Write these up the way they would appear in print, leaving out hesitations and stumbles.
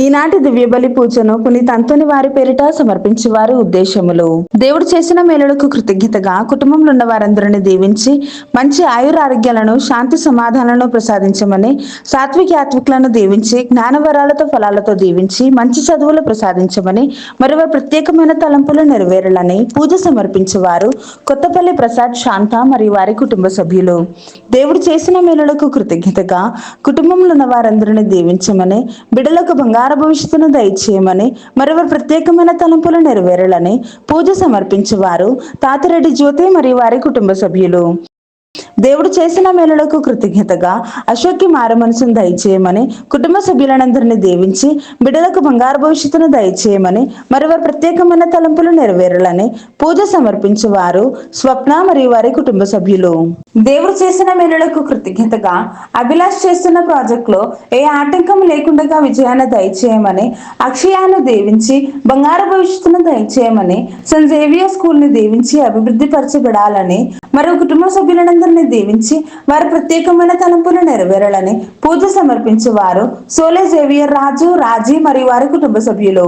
ఈనాటి దివ్య బలి పూజను పునీత అంతోని వారి పేరిట సమర్పించి వారి ఉద్దేశములు. దేవుడు చేసిన మేలులకు కృతజ్ఞతగా కుటుంబంలో ఉన్న వారందరిని దీవించి మంచి ఆయురారోగ్యాలను శాంతి సమాధానాలను ప్రసాదించమని, సాత్విక యాత్వికులను దీవించి జ్ఞానవరాలతో ఫలాలతో దీవించి మంచి చదువులు ప్రసాదించమని, మరో ప్రత్యేకమైన తలంపులు నెరవేరాలని పూజ సమర్పించేవారు కొత్తపల్లి ప్రసాద్, శాంత మరియు వారి కుటుంబ సభ్యులు. దేవుడు చేసిన మేలులకు కృతజ్ఞతగా కుటుంబంలో ఉన్న వారందరిని దీవించమని, బిడ్డలకు బంగారు భవిష్యత్తును దయచేయమని, మరెవరు ప్రత్యేకమైన తలంపులు నెరవేరాలని పూజ సమర్పించేవారు తాతిరెడ్డి జ్యోతి మరియు వారి కుటుంబ సభ్యులు. దేవుడు చేసిన మేలులకు కృతజ్ఞతగా అశోక్కి మారు మనసును దయచేయమని, కుటుంబ సభ్యులందరినీ దీవించి బిడ్డలకు బంగారు భవిష్యత్తును దయచేయమని, మరెవరు ప్రత్యేకమైన తలంపులు నెరవేరాలని పూజ సమర్పించేవారు స్వప్న మరియు వారి కుటుంబ సభ్యులు. దేవుడు చేసిన మేలులకు కృతజ్ఞతగా అభిలాష్ చేస్తున్న ప్రాజెక్ట్ లో ఏ ఆటంకం లేకుండా విజయాన్ని దయచేయమని, అక్షయాన్ని దీవించి బంగారు భవిష్యత్తును దయచేయమని, సెయింట్ జేవియర్ స్కూల్ ని దీవించి అభివృద్ధి పరచబడాలని, మరియు కుటుంబ సభ్యులందరినీ దీవించి వారి ప్రత్యేకమైన తలంపులు నెరవేరాలని పూజ సమర్పించేవారు సోలే జేవియర్ రాజు, రాజీ మరియు వారి కుటుంబ సభ్యులు.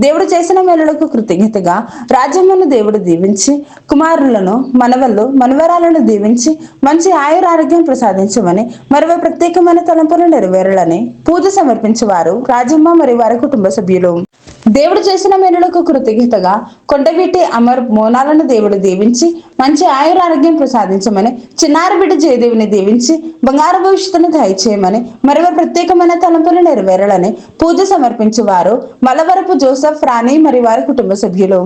దేవుడు చేసిన మేలులకు కృతజ్ఞతగా రాజ్యమును దేవుడు దీవించి కుమారులను, మనవళ్ళు, మనవరాలను దీవించి మంచి ఆయురారోగ్యం ప్రసాదించమని, మరో ప్రత్యేకమైన తలంపులు నెరవేరాలని పూజ సమర్పించేవారు రాజమ్మ మరియు వారి కుటుంబ సభ్యులు. దేవుడు చేసిన మేలులకు కృతజ్ఞతగా కొండవీటి అమర్ మోనాలను దేవుడు దీవించి మంచి ఆయురారోగ్యం ప్రసాదించమని, చిన్నారి బిడ్డ జయదేవిని దీవించి బంగారు భవిష్యత్తును దయచేయమని, మరో ప్రత్యేకమైన తలంపులు నెరవేరాలని పూజ సమర్పించేవారు మలవరపు జోసెఫ్, రాణి మరియు వారి కుటుంబ సభ్యులు.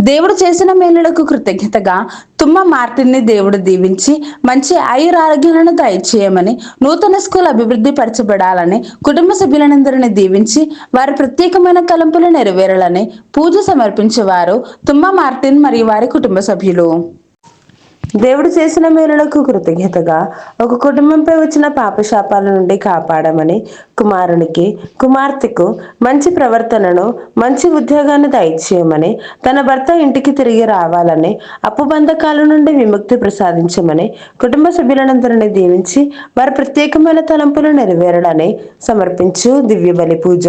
దేవుడు చేసిన మేలులకు కృతజ్ఞతగా తుమ్మ మార్టిన్ ని దేవుడు దీవించి మంచి ఆయురారోగ్యాలను దయచేయమని, నూతన స్కూల్ అభివృద్ధి పరచబడాలని కుటుంబ సభ్యులందరినీ దీవించి వారి ప్రత్యేకమైన తలంపులు నెరవేరాలని పూజ సమర్పించేవారు తుమ్మ మార్టిన్ మరియు వారి కుటుంబ సభ్యులు. దేవుడు చేసిన మేలులకు కృతజ్ఞతగా ఒక కుటుంబంపై వచ్చిన పాపశాపాల నుండి కాపాడమని, కుమారునికి, కుమార్తెకు మంచి ప్రవర్తనను, మంచి ఉద్యోగాన్ని దయచేయమని, తన భర్త ఇంటికి తిరిగి రావాలని, అప్పు బంధకాల నుండి విముక్తి ప్రసాదించమని కుటుంబ సభ్యులందరినీ దీవించి వారి ప్రత్యేకమైన తలంపులు నెరవేరాలని సమర్పించు దివ్య బలి పూజ.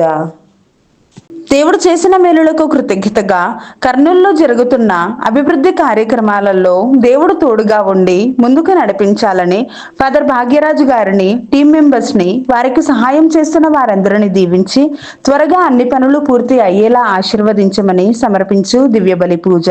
దేవుడు చేసిన మేలులకు కృతజ్ఞతగా కర్నూలులో జరుగుతున్న అభివృద్ధి కార్యక్రమాలలో దేవుడు తోడుగా ఉండి ముందుకు నడిపించాలని ఫాదర్ భాగ్యరాజు గారిని, టీం మెంబర్స్ ని, వారికి సహాయం చేస్తున్న వారందరినీ దీవించి త్వరగా అన్ని పనులు పూర్తి అయ్యేలా ఆశీర్వదించమని సమర్పించు దివ్య బలి పూజ.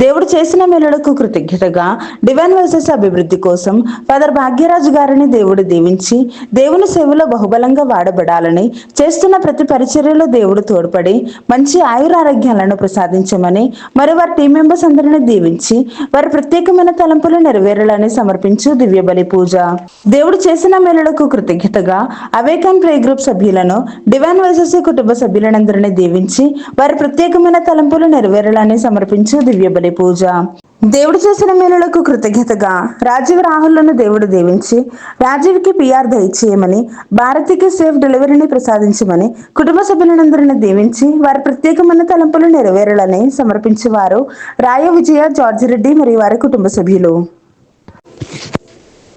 దేవుడు చేసిన మేలులకు కృతజ్ఞతగా డివైన్ వాయిసెస్ అభివృద్ధి కోసం ఫాదర్ భాగ్యరాజు గారిని దేవుడు దీవించి దేవుని సేవలో బహుబలంగా వాడబడాలని, చేస్తున్న ప్రతి పరిచర్యలో దేవుడు తోడ్పడి మంచి ఆయురారోగ్యాలను ప్రసాదించమని, మరి వారి టీం మెంబర్స్ అందరినీ దీవించి వారి ప్రత్యేకమైన తలంపులు నెరవేరాలని సమర్పించు దివ్య బలి పూజ. దేవుడు చేసిన మేలులకు కృతజ్ఞతగా అవేకన్ ప్రే గ్రూప్ సభ్యులను, డివైన్ వాయిసెస్ కుటుంబ సభ్యులందరినీ దీవించి వారి ప్రత్యేకమైన తలంపులు నెరవేరాలని సమర్పించు దివ్య బలి పూజ. దేవుడు చేసిన మేలులకు కృతజ్ఞతగా రాజీవ్ రాహుల్లను దేవుడు దీవించి రాజీవ్కి పిఆర్ దయచేయమని, భారతికి సేఫ్ డెలివరీని ప్రసాదించమని కుటుంబ సభ్యులందరినీ దీవించి వారి ప్రత్యేకమైన తలంపులు నెరవేరాలని సమర్పించేవారు రాయ విజయ, జార్జి రెడ్డి మరియు వారి కుటుంబ సభ్యులు.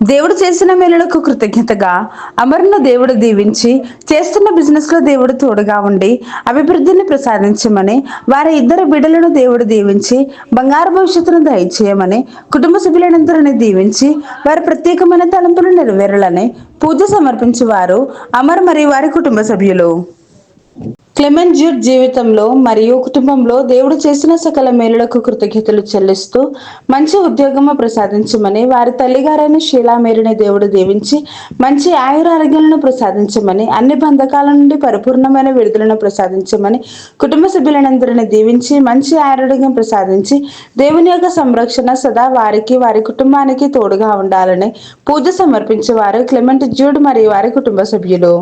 దేవుడు చేసిన మేలులకు కృతజ్ఞతగా అమర్ను దేవుడు దీవించి చేస్తున్న బిజినెస్ లో దేవుడు తోడుగా ఉండి అభివృద్ధిని ప్రసాదించమని, వారి ఇద్దరు బిడ్డలను దేవుడు దీవించి బంగారు భవిష్యత్తును దయచేయమని కుటుంబ సభ్యులందరినీ దీవించి వారి ప్రత్యేకమైన తలంపులు నెరవేరాలని పూజ సమర్పించేవారు అమర్ మరియు వారి కుటుంబ సభ్యులు. క్లెమెంట్ జ్యూడ్ జీవితంలో మరియు కుటుంబంలో దేవుడు చేసిన సకల మేలులకు కృతజ్ఞతలు చెల్లిస్తూ మంచి ఉద్యోగము ప్రసాదించమని, వారి తల్లిగారైన షీలా మేరీని దేవుడు దీవించి మంచి ఆయురారోగ్యాలను ప్రసాదించమని, అన్ని బంధకాల నుండి పరిపూర్ణమైన విడుదలను ప్రసాదించమని కుటుంబ సభ్యులందరినీ దీవించి మంచి ఆరోగ్యం ప్రసాదించి దేవుని యొక్క సంరక్షణ సదా వారికి, వారి కుటుంబానికి తోడుగా ఉండాలని పూజ సమర్పించేవారు క్లెమెంట్ జ్యూడ్ మరియు వారి కుటుంబ సభ్యులు.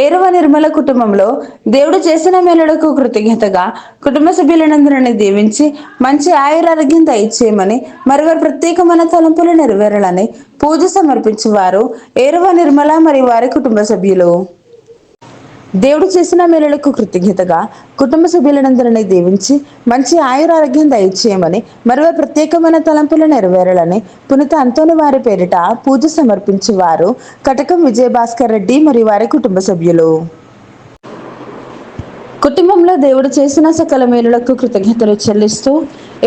ఏరవ నిర్మల కుటుంబంలో దేవుడు చేసిన మేలులకు కృతజ్ఞతగా కుటుంబ సభ్యులందరినీ దీవించి మంచి ఆయురారోగ్యం దయచేయమని, మరొకరు ప్రత్యేకమైన తలంపులు నెరవేరాలని పూజ సమర్పించేవారు ఏరవ నిర్మల మరియు వారి కుటుంబ సభ్యులు. దేవుడు చేసిన మేలులకు కృతజ్ఞతగా కుటుంబ సభ్యులందరినీ దీవించి మంచి ఆయురారోగ్యం దయచేయమని మరో ప్రత్యేకమైన తలంపులు నెరవేరాలని పునీత అంతోని వారి పేరిట పూజ సమర్పించి వారు కటకం విజయభాస్కర్ రెడ్డి మరియు వారి కుటుంబ సభ్యులు. కుటుంబంలో దేవుడు చేసిన సకల మేలులకు కృతజ్ఞతలు చెల్లిస్తూ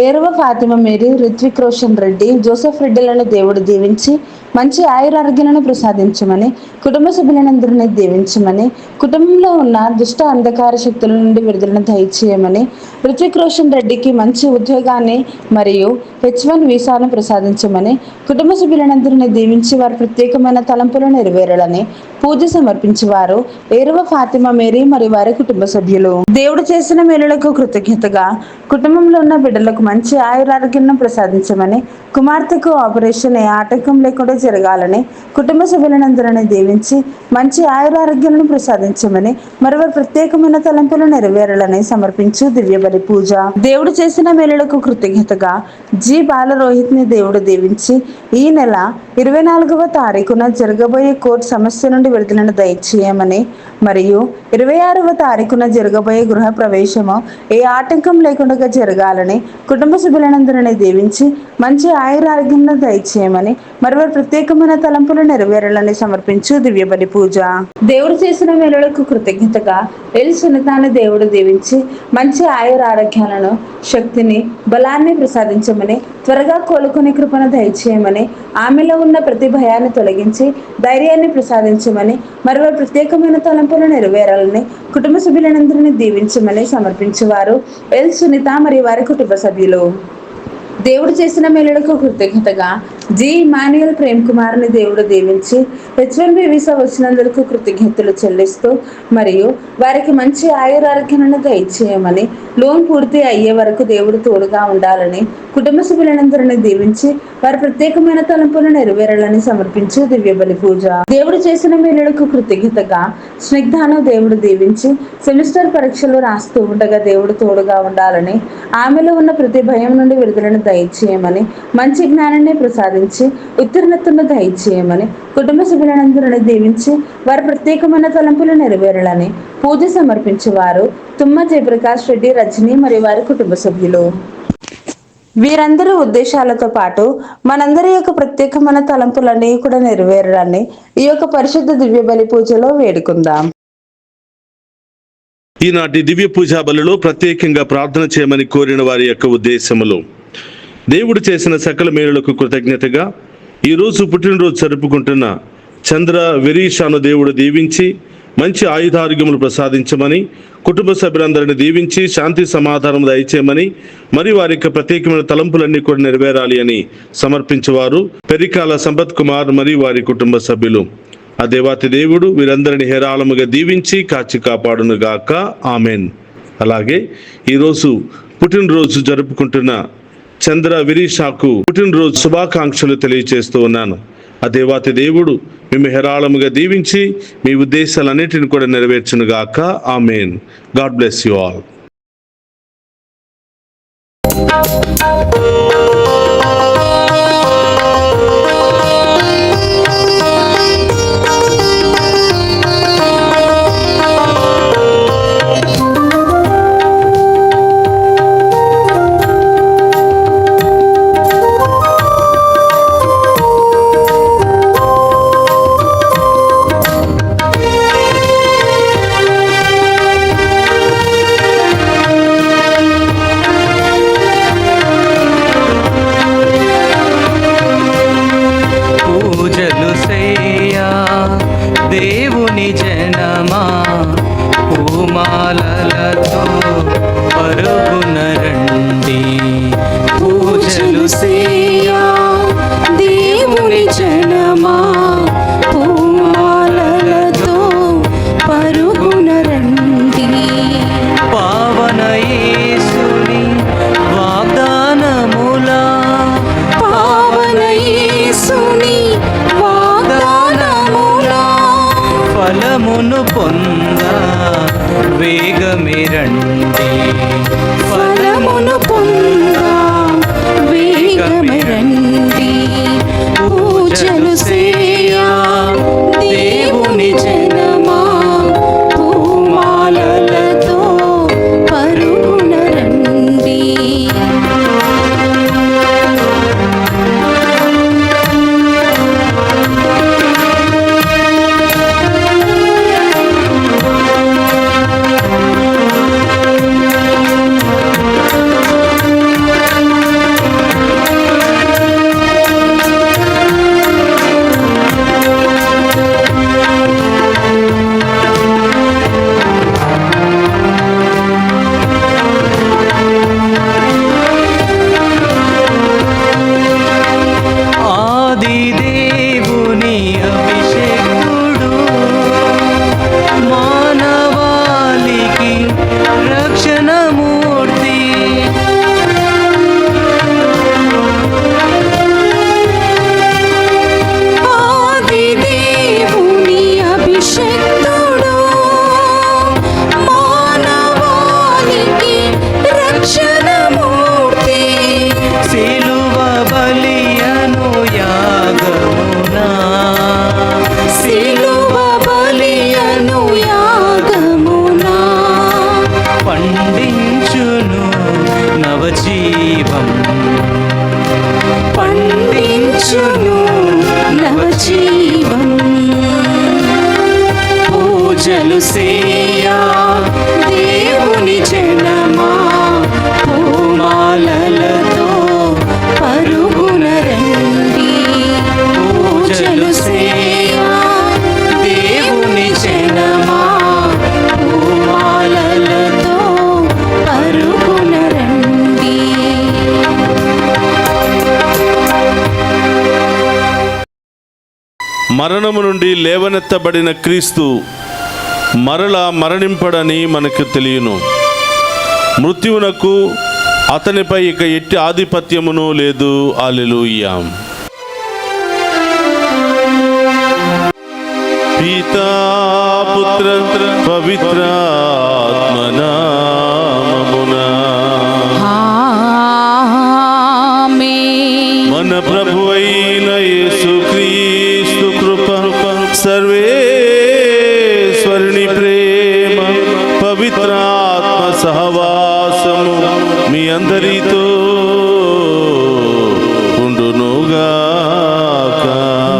ఏరవ ఫాతిమ మేరీ, రిత్విక్ రోషన్ రెడ్డి, జోసెఫ్ రెడ్డిలను దేవుడు దీవించి మంచి ఆయురారోగ్యాలను ప్రసాదించమని కుటుంబ సభ్యులందరినీ దీవించమని కుటుంబంలో ఉన్న దుష్ట అంధకార శక్తుల నుండి విడుదలను దయచేయమని రిత్విక్ రోషన్ రెడ్డికి మంచి ఉద్యోగాన్ని మరియు H1 వీసాను ప్రసాదించమని కుటుంబ సభ్యులందరినీ దీవించి వారి ప్రత్యేకమైన తలంపులు నెరవేరాలని పూజ సమర్పించి వారు ఏరవ ఫాతిమ మేరీ మరియు వారి కుటుంబ సభ్యులు. దేవుడు చేసిన మేలులకు కృతజ్ఞతగా కుటుంబంలో ఉన్న బిడ్డలకు మంచి ఆయురారోగ్యాలను ప్రసాదించమని కుమార్తెకు ఆపరేషన్ ఏ ఆటంకం లేకుండా జరగాలని కుటుంబ సభ్యులందరినీ దీవించి మంచి ఆయురారోగ్యాలను ప్రసాదించమని మరో ప్రత్యేకమైన తలంపులు నెరవేరాలని సమర్పించు దివ్యబలి పూజ. దేవుడు చేసిన మేలులకు కృతజ్ఞతగా జి బాలరోహిత్ ని దేవుడు దీవించి ఈ నెల 24వ తారీఖున జరగబోయే కోర్టు సమస్య నుండి విడుదలను దయచేయమని మరియు 26వ తారీఖున జరగబోయే గృహ ప్రవేశము ఏ ఆటంకం లేకుండా జరగాలని కుటుంబ సభ్యులందరినీ దీవించి మంచి ఆయురారోగ్యంలో దయచేయమని మరో ప్రత్యేకమైన తలంపులు నెరవేరాలని సమర్పించు దివ్యబలి పూజ. దేవుడు చేసిన మేలులకు కృతజ్ఞతగా ఎల్ సునీతాన్ని దేవుడు దీవించి మంచి ఆయురారోగ్యాలను, శక్తిని, బలాన్ని ప్రసాదించమని త్వరగా కోలుకునే కృపను దయచేయమని ఆమెలో ఉన్న ప్రతి భయాన్ని తొలగించి ధైర్యాన్ని ప్రసాదించమని మరో ప్రత్యేకమైన తలంపులు నెరవేరాలని కుటుంబ సభ్యులందరినీ దీవించమని సమర్పించేవారు ఎల్ సునీత మరియు వారి కుటుంబ సభ్యులు. దేవుడు చేసిన మేలులకు కృతజ్ఞతగా జి ఇమాన్యుయల్ ప్రేమ్ కుమార్ని దేవుడు దీవించి H1B వీసా వచ్చినందుకు కృతజ్ఞతలు చెల్లిస్తూ మరియు వారికి మంచి ఆయురారోగ్యాలను దయచేయమని లోన్ పూర్తి అయ్యే వరకు దేవుడు తోడుగా ఉండాలని కుటుంబ సభ్యులందరినీ దీవించి వారి ప్రత్యేకమైన తలంపులు నెరవేరాలని సమర్పించు దివ్యబలి పూజ. దేవుడు చేసిన మేలులకు కృతజ్ఞతగా స్నిగ్ధాను దేవుడు దీవించి సెమిస్టర్ పరీక్షలు రాస్తూ ఉండగా దేవుడు తోడుగా ఉండాలని ఆమెలో ఉన్న ప్రతి భయం నుండి విడుదలను దయచేయమని మంచి జ్ఞానాన్ని ప్రసాదించి ఉత్తీర్ణతను దయచేయమని కుటుంబ సభ్యులందరినీ దీవించి వారి ప్రత్యేకమైన తలంపులు నెరవేరాలని పూజ సమర్పించేవారు తుమ్మ జయప్రకాష్ రెడ్డి, రజని మరియు వారి కుటుంబ సభ్యులు. వీరందరి ఉద్దేశాలతో పాటు మనందరి యొక్క ప్రత్యేకమైన తలంపులన్నీ కూడా నెరవేరాలని ఈ యొక్క పరిశుద్ధ దివ్య బలి పూజలో వేడుకుందాం. ఈనాటి దివ్య పూజా బలిలో ప్రత్యేకంగా ప్రార్థన చేయమని కోరిన వారి యొక్క ఉద్దేశములు: దేవుడు చేసిన సకల మేలులకు కృతజ్ఞతగా ఈరోజు పుట్టినరోజు జరుపుకుంటున్న చంద్ర వెరీషాను దేవుడు దీవించి మంచి ఆయుధారోగ్యములు ప్రసాదించమని కుటుంబ సభ్యులందరినీ దీవించి శాంతి సమాధానం దయచేయమని మరి వారి యొక్క ప్రత్యేకమైన తలంపులన్నీ కూడా నెరవేరాలి అని సమర్పించేవారు పెరికాల సంపత్ కుమార్ మరియు వారి కుటుంబ సభ్యులు. ఆ దేవాతి దేవుడు వీరందరిని హేరాళముగా దీవించి కాచి కాపాడును గాక. ఆమెన్. అలాగే ఈరోజు పుట్టినరోజు జరుపుకుంటున్న చంద్ర విరీషాకు పుట్టినరోజు శుభాకాంక్షలు తెలియజేస్తూ ఉన్నాను. ఆ దేవాతి దేవుడు మేము హేరాళముగా దీవించి మీ ఉద్దేశాలన్నిటిని కూడా నెరవేర్చును గాక. Amen. God bless you all. దేవుని జనమా పూమాలలతో పరుగున రండి, పూజలు సేయా. దేవుని జనమా పూమాలలతో పరుగున రండి. పావన యేసుని వాగ్దానములా, పావన యేసుని ఫలమును పొంద వేగమే రండి, ఫలమును పొంద వేగమే రండి. పూజలు సేయా దేవుని జనమా పూమాలలతో అభిషేకుడు మానవాళికి రక్షణమూర్తి ఆది దేవుని అభిషేకుడు మానవాళికి రక్షణమూర్తి సిలువ బలియను యాగమునా సిలువ బలియను యాగమునా పండించును నవజీవం పండించును నవజీవం పూజలు సేయా దేవుని జనమా పూమాలలతో పరుగున రండి పూజలు సేయా దేవుని జనమా పూమాలలతో పరుగున రండి మరణము నుండి లేవనెత్తబడిన క్రీస్తు మరలా మరణింపడని మనకు తెలియను. మృత్యువునకు అతనిపై ఇక ఎట్టి ఆధిపత్యమును లేదు. హల్లెలూయా. పితా పుత్ర పవిత్రాత్మ నామమునా ఆమేన్. మన ప్రభు అయిన యేసుక్రీస్తు కృప సర్వేశ్వరుని ప్రేమ పవిత్రాత్మ సహవాసము మీ అందరితో ఉండునుగాక.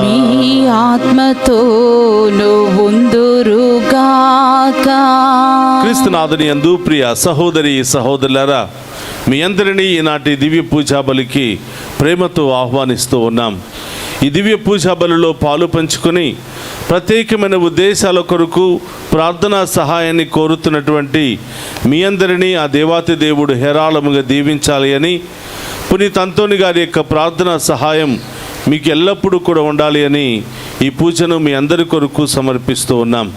మీ ఆత్మతోను ఉందురుగాక. క్రీస్తునాథుని యందు ప్రియ సహోదరి సహోదరులారా, మీ అందరినీ ఈనాటి దివ్య పూజా బలికి ప్రేమతో ఆహ్వానిస్తూ ఉన్నాం. ఈ దివ్య పూజా బలిలో పాలు పంచుకొని ప్రత్యేకమైన ఉద్దేశాల కొరకు ప్రార్థనా సహాయాన్ని కోరుతున్నటువంటి మీ అందరినీ ఆ దేవాతి దేవుడు హేరాళముగా దీవించాలి అని, పునీత్ అంతోని గారి యొక్క ప్రార్థనా సహాయం మీకు ఎల్లప్పుడూ కూడా ఉండాలి అని ఈ పూజను మీ అందరి కొరకు సమర్పిస్తూ ఉన్నాం.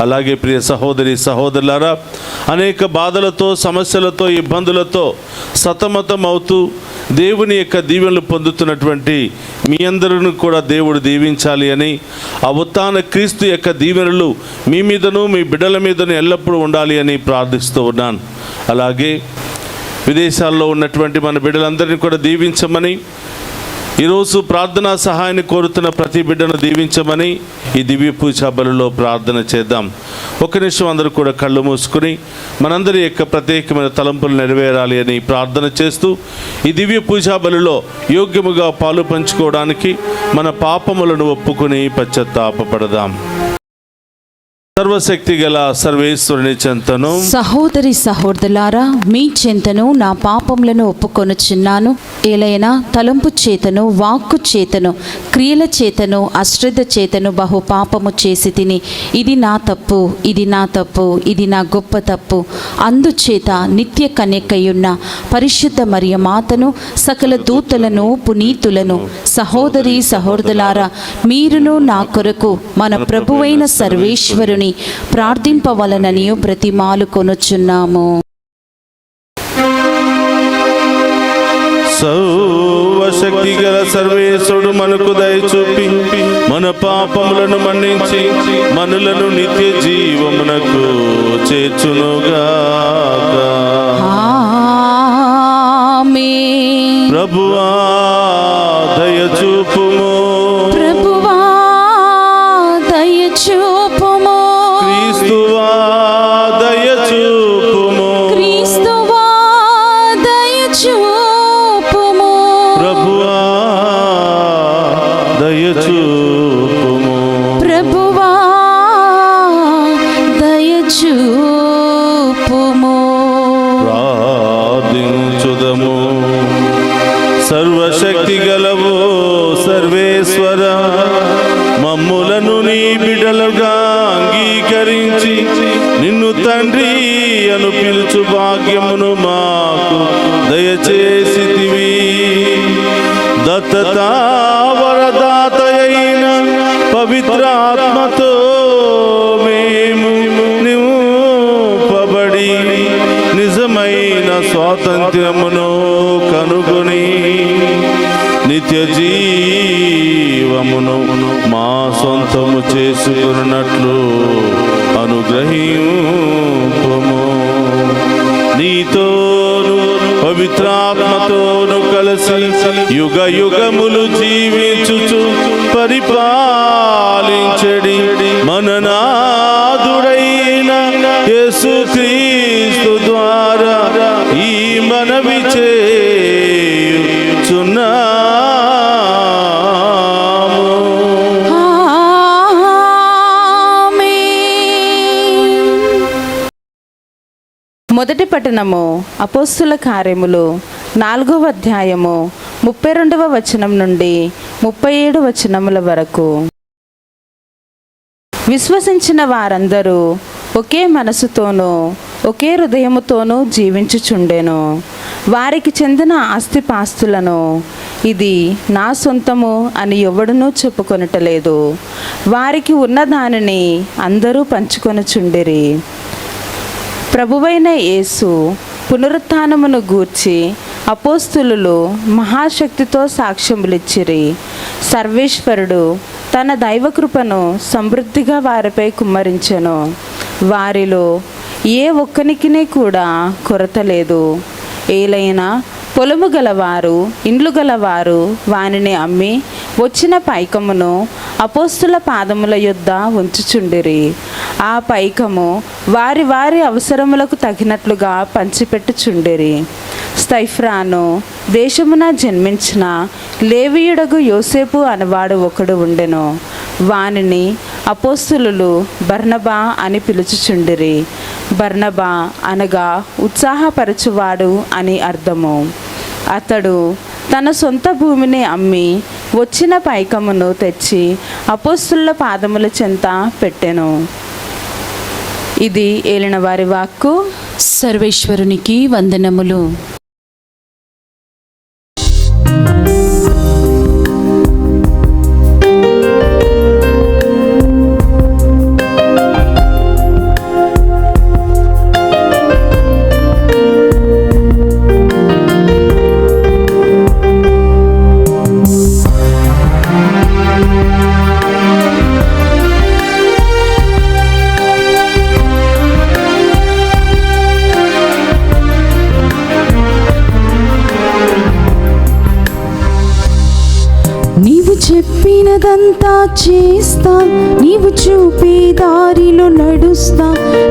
అలాగే ప్రియ సహోదరి సహోదరులారా, అనేక బాధలతో సమస్యలతో ఇబ్బందులతో సతమతం అవుతూ దేవుని యొక్క దీవెనలు పొందుతున్నటువంటి మీ అందరిని కూడా దేవుడు దీవించాలి అని, ఆ ఉత్థాన క్రీస్తు యొక్క దీవెనలు మీ మీదను మీ బిడ్డల మీదను ఎల్లప్పుడూ ఉండాలి అని ప్రార్థిస్తూ ఉన్నాను. అలాగే విదేశాల్లో ఉన్నటువంటి మన బిడ్డలందరినీ కూడా దీవించమని, ఈరోజు ప్రార్థనా సహాయాన్ని కోరుతున్న ప్రతి బిడ్డను దీవించమని ఈ దివ్య పూజా బలిలో ప్రార్థన చేద్దాం. ఒక నిమిషం అందరూ కూడా కళ్ళు మూసుకుని మనందరి యొక్క ప్రత్యేకమైన తలంపులు నెరవేరాలి అని ప్రార్థన చేస్తూ ఈ దివ్య పూజా బలిలో యోగ్యముగా పాలు పంచుకోవడానికి మన పాపములను ఒప్పుకొని పశ్చాత్తాపపడదాం. సర్వశక్తి గల సర్వేశ్వరుని చెంతను సహోదరి సహోదరులారా, మీ చెంతను నా పాపములను ఒప్పుకొనుచున్నాను. ఏలైనా తలంపు చేతను వాక్కు చేతను క్రియల చేతను అశ్రద్ధ చేతను బహు పాపము చేసి తిని, ఇది నా తప్పు, ఇది నా తప్పు, ఇది నా గొప్ప తప్పు. అందుచేత నిత్య కన్యకయున్న పరిశుద్ధ మరియ మాతను సకల దూతలను పునీతులను సహోదరి సహోదరులారా, మీరును నా కొరకు మన ప్రభువైన సర్వేశ్వరుని ప్రార్థింపవలనని బ్రతిమాలు కొనుచున్నాము. సర్వశక్తి గల సర్వేశ్వరుడు మనకు దయ చూపి మన పాపములను మన్నించి మనులను నిత్య జీవమునకు చేర్చునుగాక. ఆమేన్. ప్రభువా దయ చూపుము. ప్రభువా దయ చూపుము. క్రీస్తువా దయ చూపుము. క్రీస్తువా దయ చూపుము. ప్రభువా దయ చూపుము. ప్రభువా దయ చూపుము. ప్రార్థించుదము. సర్వశక్తి గలవో సర్వేశ్వర, మమ్ములను నీ బిడ్డలుగా అంగీకరించి నిన్ను తండ్రి అను పిలుచు భాగ్యమును మాకు దయచేసితివి. దత్తతా వరదాతయైన ప్రత్యేకమును మా సొంతము చేసుకున్నట్లు అనుగ్రహింపుము. నీతోను పవిత్రాత్మతోను కలిసి యుగ యుగములు జీవించుచు పరిపాలించడి మననాథుడైన యేసుక్రీస్తు ద్వారా ఈ మనవి చేయుచున్నాము. మొదటి పట్టణము అపోస్తుల కార్యములు 4వ అధ్యాయము 32వ వచనం నుండి 37 వచనముల వరకు. విశ్వసించిన వారందరూ ఒకే మనసుతోనూ ఒకే హృదయముతోనూ జీవించుచుండెను. వారికి చెందిన ఆస్తిపాస్తులను ఇది నా సొంతము అని ఎవడునూ చెప్పుకొనటలేదు. వారికి ఉన్న దానిని అందరూ పంచుకొనుచుండిరి. ప్రభువైన యేసు పునరుత్థానమును గూర్చి అపోస్తులు మహాశక్తితో సాక్ష్యములిచ్చిరి. సర్వేశ్వరుడు తన దైవకృపను సమృద్ధిగా వారిపై కుమ్మరించెను. వారిలో ఏ ఒక్కనికినే కూడా కొరత లేదు. ఏలైనా పొలము గలవారు ఇండ్లు గలవారు వానిని అమ్మి వచ్చిన పైకమును అపోస్తుల పాదముల యొద్ద ఉంచుచుండిరి. ఆ పైకము వారి వారి అవసరములకు తగినట్లుగా పంచిపెట్టుచుండిరి. స్తైఫ్రాను దేశమున జన్మించిన లేవీయుడగు యోసేపు అనవాడు ఒకడు ఉండెను. వానిని అపోస్తులు బర్నబా అని పిలుచుచుండిరి. బర్నబా అనగా ఉత్సాహపరచువాడు అని అర్థము. అతడు తన సొంత భూమిని అమ్మి వచ్చిన పైకమును తెచ్చి అపోస్తుల పాదముల చెంత పెట్టెను. ఇది ఏలిన వారి వాక్కు. సర్వేశ్వరునికి వందనములు. చెప్పినదంతా చేస్తా, నీవు చూపే దారిలో నడుస్తా,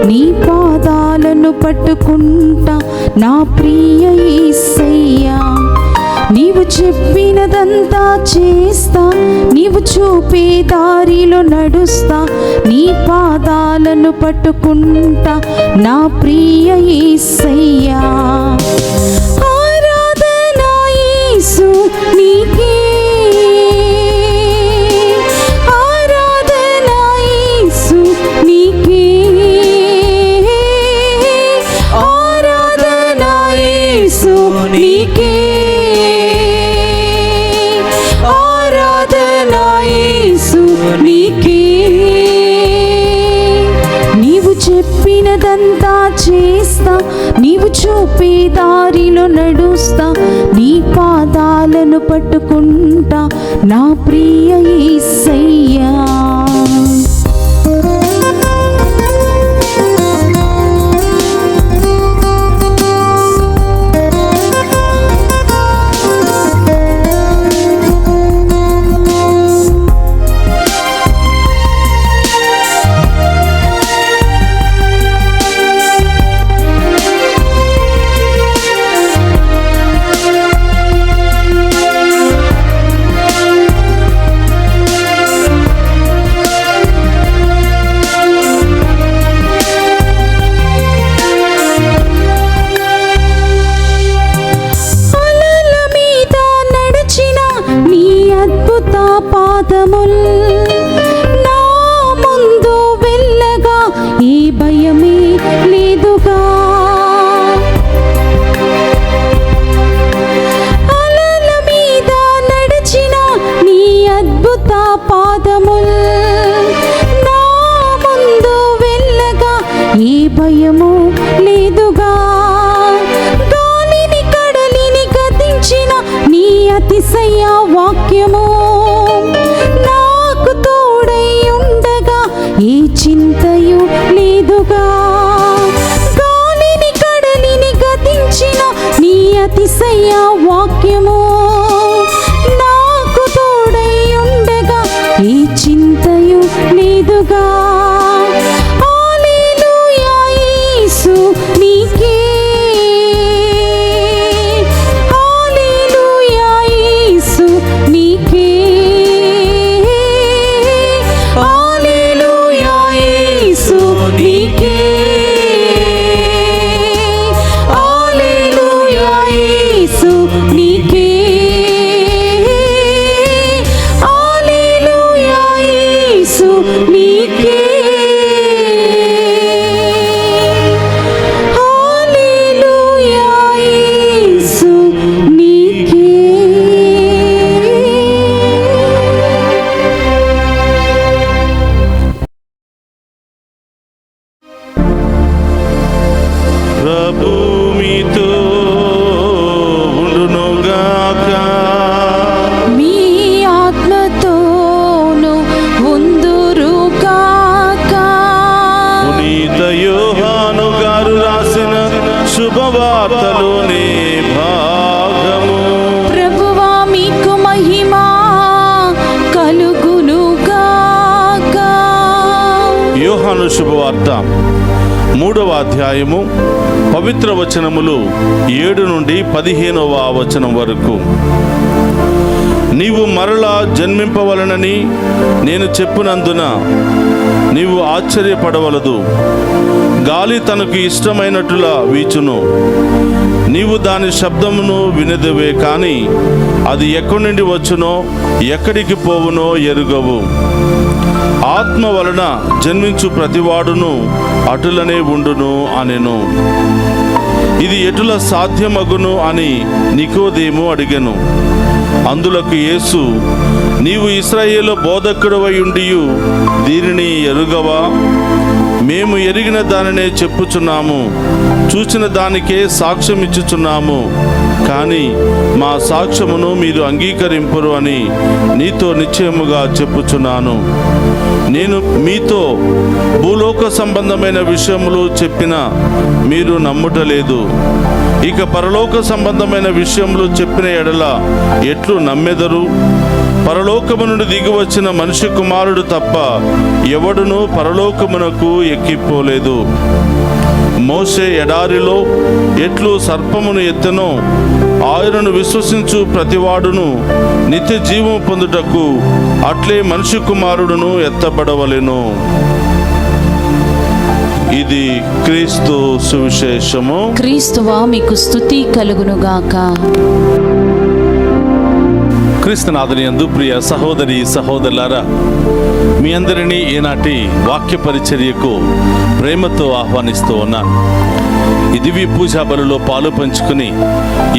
నీ పాదాలను పట్టుకుంటా నా ప్రియ యేసయ్యా. నీవు చెప్పినదంతా చేస్తా, నీవు చూపే దారిలో నడుస్తా, నీ పాదాలను పట్టుకుంటా నా ప్రియ యేసయ్యా. ఆరాధన యేసు నీకే, నీకే ఆరాధన యేసు నీకే. నీవు చెప్పినదంతా చేస్తా, నీవు చూపే దారిలో నడుస్తా, నీ పాదాలను పట్టుకుంటా నా ప్రియ యేసయ్యా. వాక్యము నాకు తోడై ఉండగా ఈ చింతయు లేదుగా. హల్లెలూయా యేసు నీకే, హల్లెలూయా యేసు నీకే, హల్లెలూయా యేసు నీకే, హల్లెలూయా యేసు నీకే, హల్లెలూయా యేసు నీకే, హల్లెలూయా యేసు నీకే. ప్రభు మీతో ఉండునుగాక. మీ ఆత్మతోను ఉందురుగాక. పునీత యోహాను గారు రాసిన శుభవార్తలోని భాగము. ప్రభువా మీకు మహిమా కలుగునుగాక. యోహాను శుభవార్త 3వ అధ్యాయము పవిత్ర వచనములు 7 నుండి 15వ వచనం వరకు. నీవు మరలా జన్మింపవలనని నేను చెప్పునందున నీవు ఆశ్చర్యపడవలదు. గాలి తనకు ఇష్టమైనట్లుగా వీచును, నీవు దాని శబ్దమును వినదువే కానీ అది ఎక్కడి నుండి వచ్చునో ఎక్కడికి పోవునో ఎరుగవు. ఆత్మ వలన జన్మించు ప్రతివాడును అటులనే ఉండును అనెను. ఇది ఎటుల సాధ్యమగును అని నికోదేము అడిగెను. అందులకు యేసు, నీవు ఇశ్రాయేలు బోధకుడవై ఉండియు దీనిని ఎరుగవా? మేము ఎరిగిన దానినే చెప్పుచున్నాము, చూచిన దానికే సాక్ష్యం ఇచ్చుచున్నాము, కానీ మా సాక్ష్యమును మీరు అంగీకరింపరు అని నీతో నిశ్చయముగా చెప్పుచున్నాను. నేను మీతో భూలోక సంబంధమైన విషయములు చెప్పినా మీరు నమ్ముటలేదు. ఇక పరలోక సంబంధమైన విషయములు చెప్పిన ఎడల ఎట్లు నమ్మెదరు? పరలోకము నుండి దిగివచ్చిన మనిషి కుమారుడు తప్ప ఎవడునూ పరలోకమునకు ఎక్కిపోలేదు. మోషే ఎడారిలో ఎట్లు సర్పమును ఎత్తెనో ఆయనను విశ్వసించు ప్రతివాడును నిత్య జీవం పొందుటకు అట్లే మనిషి కుమారుడును ఎత్తబడవలెను. ఇది క్రీస్తు సువిశేషము. క్రీస్తువా మీకు స్తుతి కలుగునుగాక. క్రీస్తునాథునియందు ప్రియ సహోదరి సహోదరులారా, మీ అందరినీ ఈనాటి వాక్య పరిచర్యకు ప్రేమతో ఆహ్వానిస్తూ ఉన్నాను. ఈ దివ్య పూజా బలిలో పాలు పంచుకుని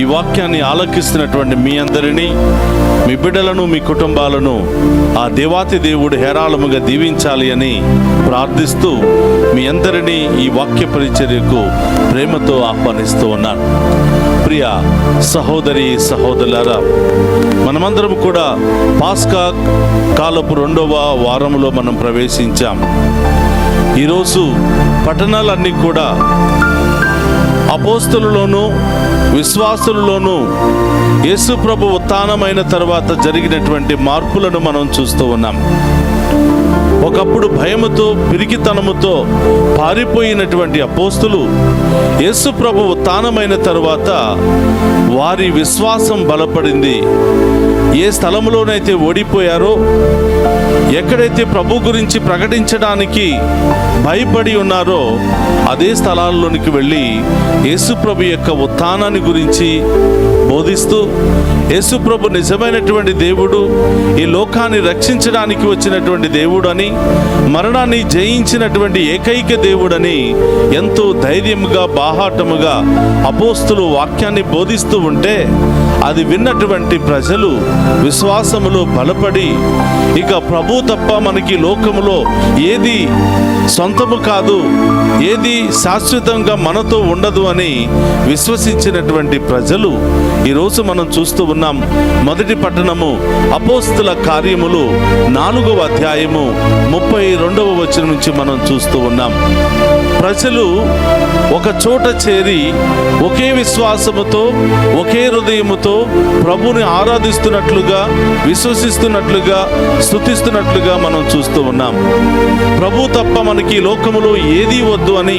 ఈ వాక్యాన్ని ఆలకిస్తున్నటువంటి మీ అందరినీ, మీ బిడ్డలను, మీ కుటుంబాలను ఆ దేవాతి దేవుడు హేరాళముగా దీవించాలి అని ప్రార్థిస్తూ మీ అందరినీ ఈ వాక్య పరిచర్యకు ప్రేమతో ఆహ్వానిస్తూ ఉన్నాను. ప్రియ సహోదరి సహోదరులారా, మనమందరం కూడా పాస్కా కాలపు 2వ వారంలో మనం ప్రవేశించాం. ఈరోజు పట్టణాలన్నీ కూడా అపోస్తలులోనూ విశ్వాసులలోనూ యేసు ప్రభు ఉత్థానమైన తర్వాత జరిగినటువంటి మార్పులను మనం చూస్తూ ఉన్నాం. ఒకప్పుడు భయముతో పిరికితనముతో పారిపోయినటువంటి అపోస్తులు యేసు ప్రభు ఉత్థానమైన తరువాత వారి విశ్వాసం బలపడింది. ఏ స్థలంలోనైతే ఓడిపోయారో, ఎక్కడైతే ప్రభు గురించి ప్రకటించడానికి భయపడి ఉన్నారో అదే స్థలాల్లోనికి వెళ్ళి యేసు ప్రభు యొక్క ఉత్థానాన్ని గురించి బోధిస్తూ, యేసు ప్రభు నిజమైనటువంటి దేవుడు, ఈ లోకాన్ని రక్షించడానికి వచ్చినటువంటి దేవుడు అని, మరణాన్ని జయించినటువంటి ఏకైక దేవుడని ఎంతో ధైర్యముగా బాహాటముగా అపోస్తులు వాక్యాన్ని బోధిస్తూ ఉంటే అది విన్నటువంటి ప్రజలు విశ్వాసములో బలపడి, ఇక ప్రభు తప్ప మనకి లోకములో ఏది సొంతము కాదు, ఏది శాశ్వతంగా మనతో ఉండదు అని విశ్వసించినటువంటి ప్రజలు ఈరోజు మనం చూస్తూ ఉన్నాం. మొదటి పట్టణము అపోస్తుల కార్యములు 4వ అధ్యాయము 32వ వచనం నుంచి మనం చూస్తూ ఉన్నాం. ప్రజలు ఒక చోట చేరి ఒకే విశ్వాసముతో, ఒకే హృదయముతో హృదయంతో ప్రభుని ఆరాధిస్తున్నట్లుగా, విశ్వసిస్తున్నట్లుగా, స్తుతిస్తున్నట్లుగా మనం చూస్తూ ఉన్నాం. ప్రభు తప్ప మనకి ఈ లోకములో ఏదీ వద్దు అని,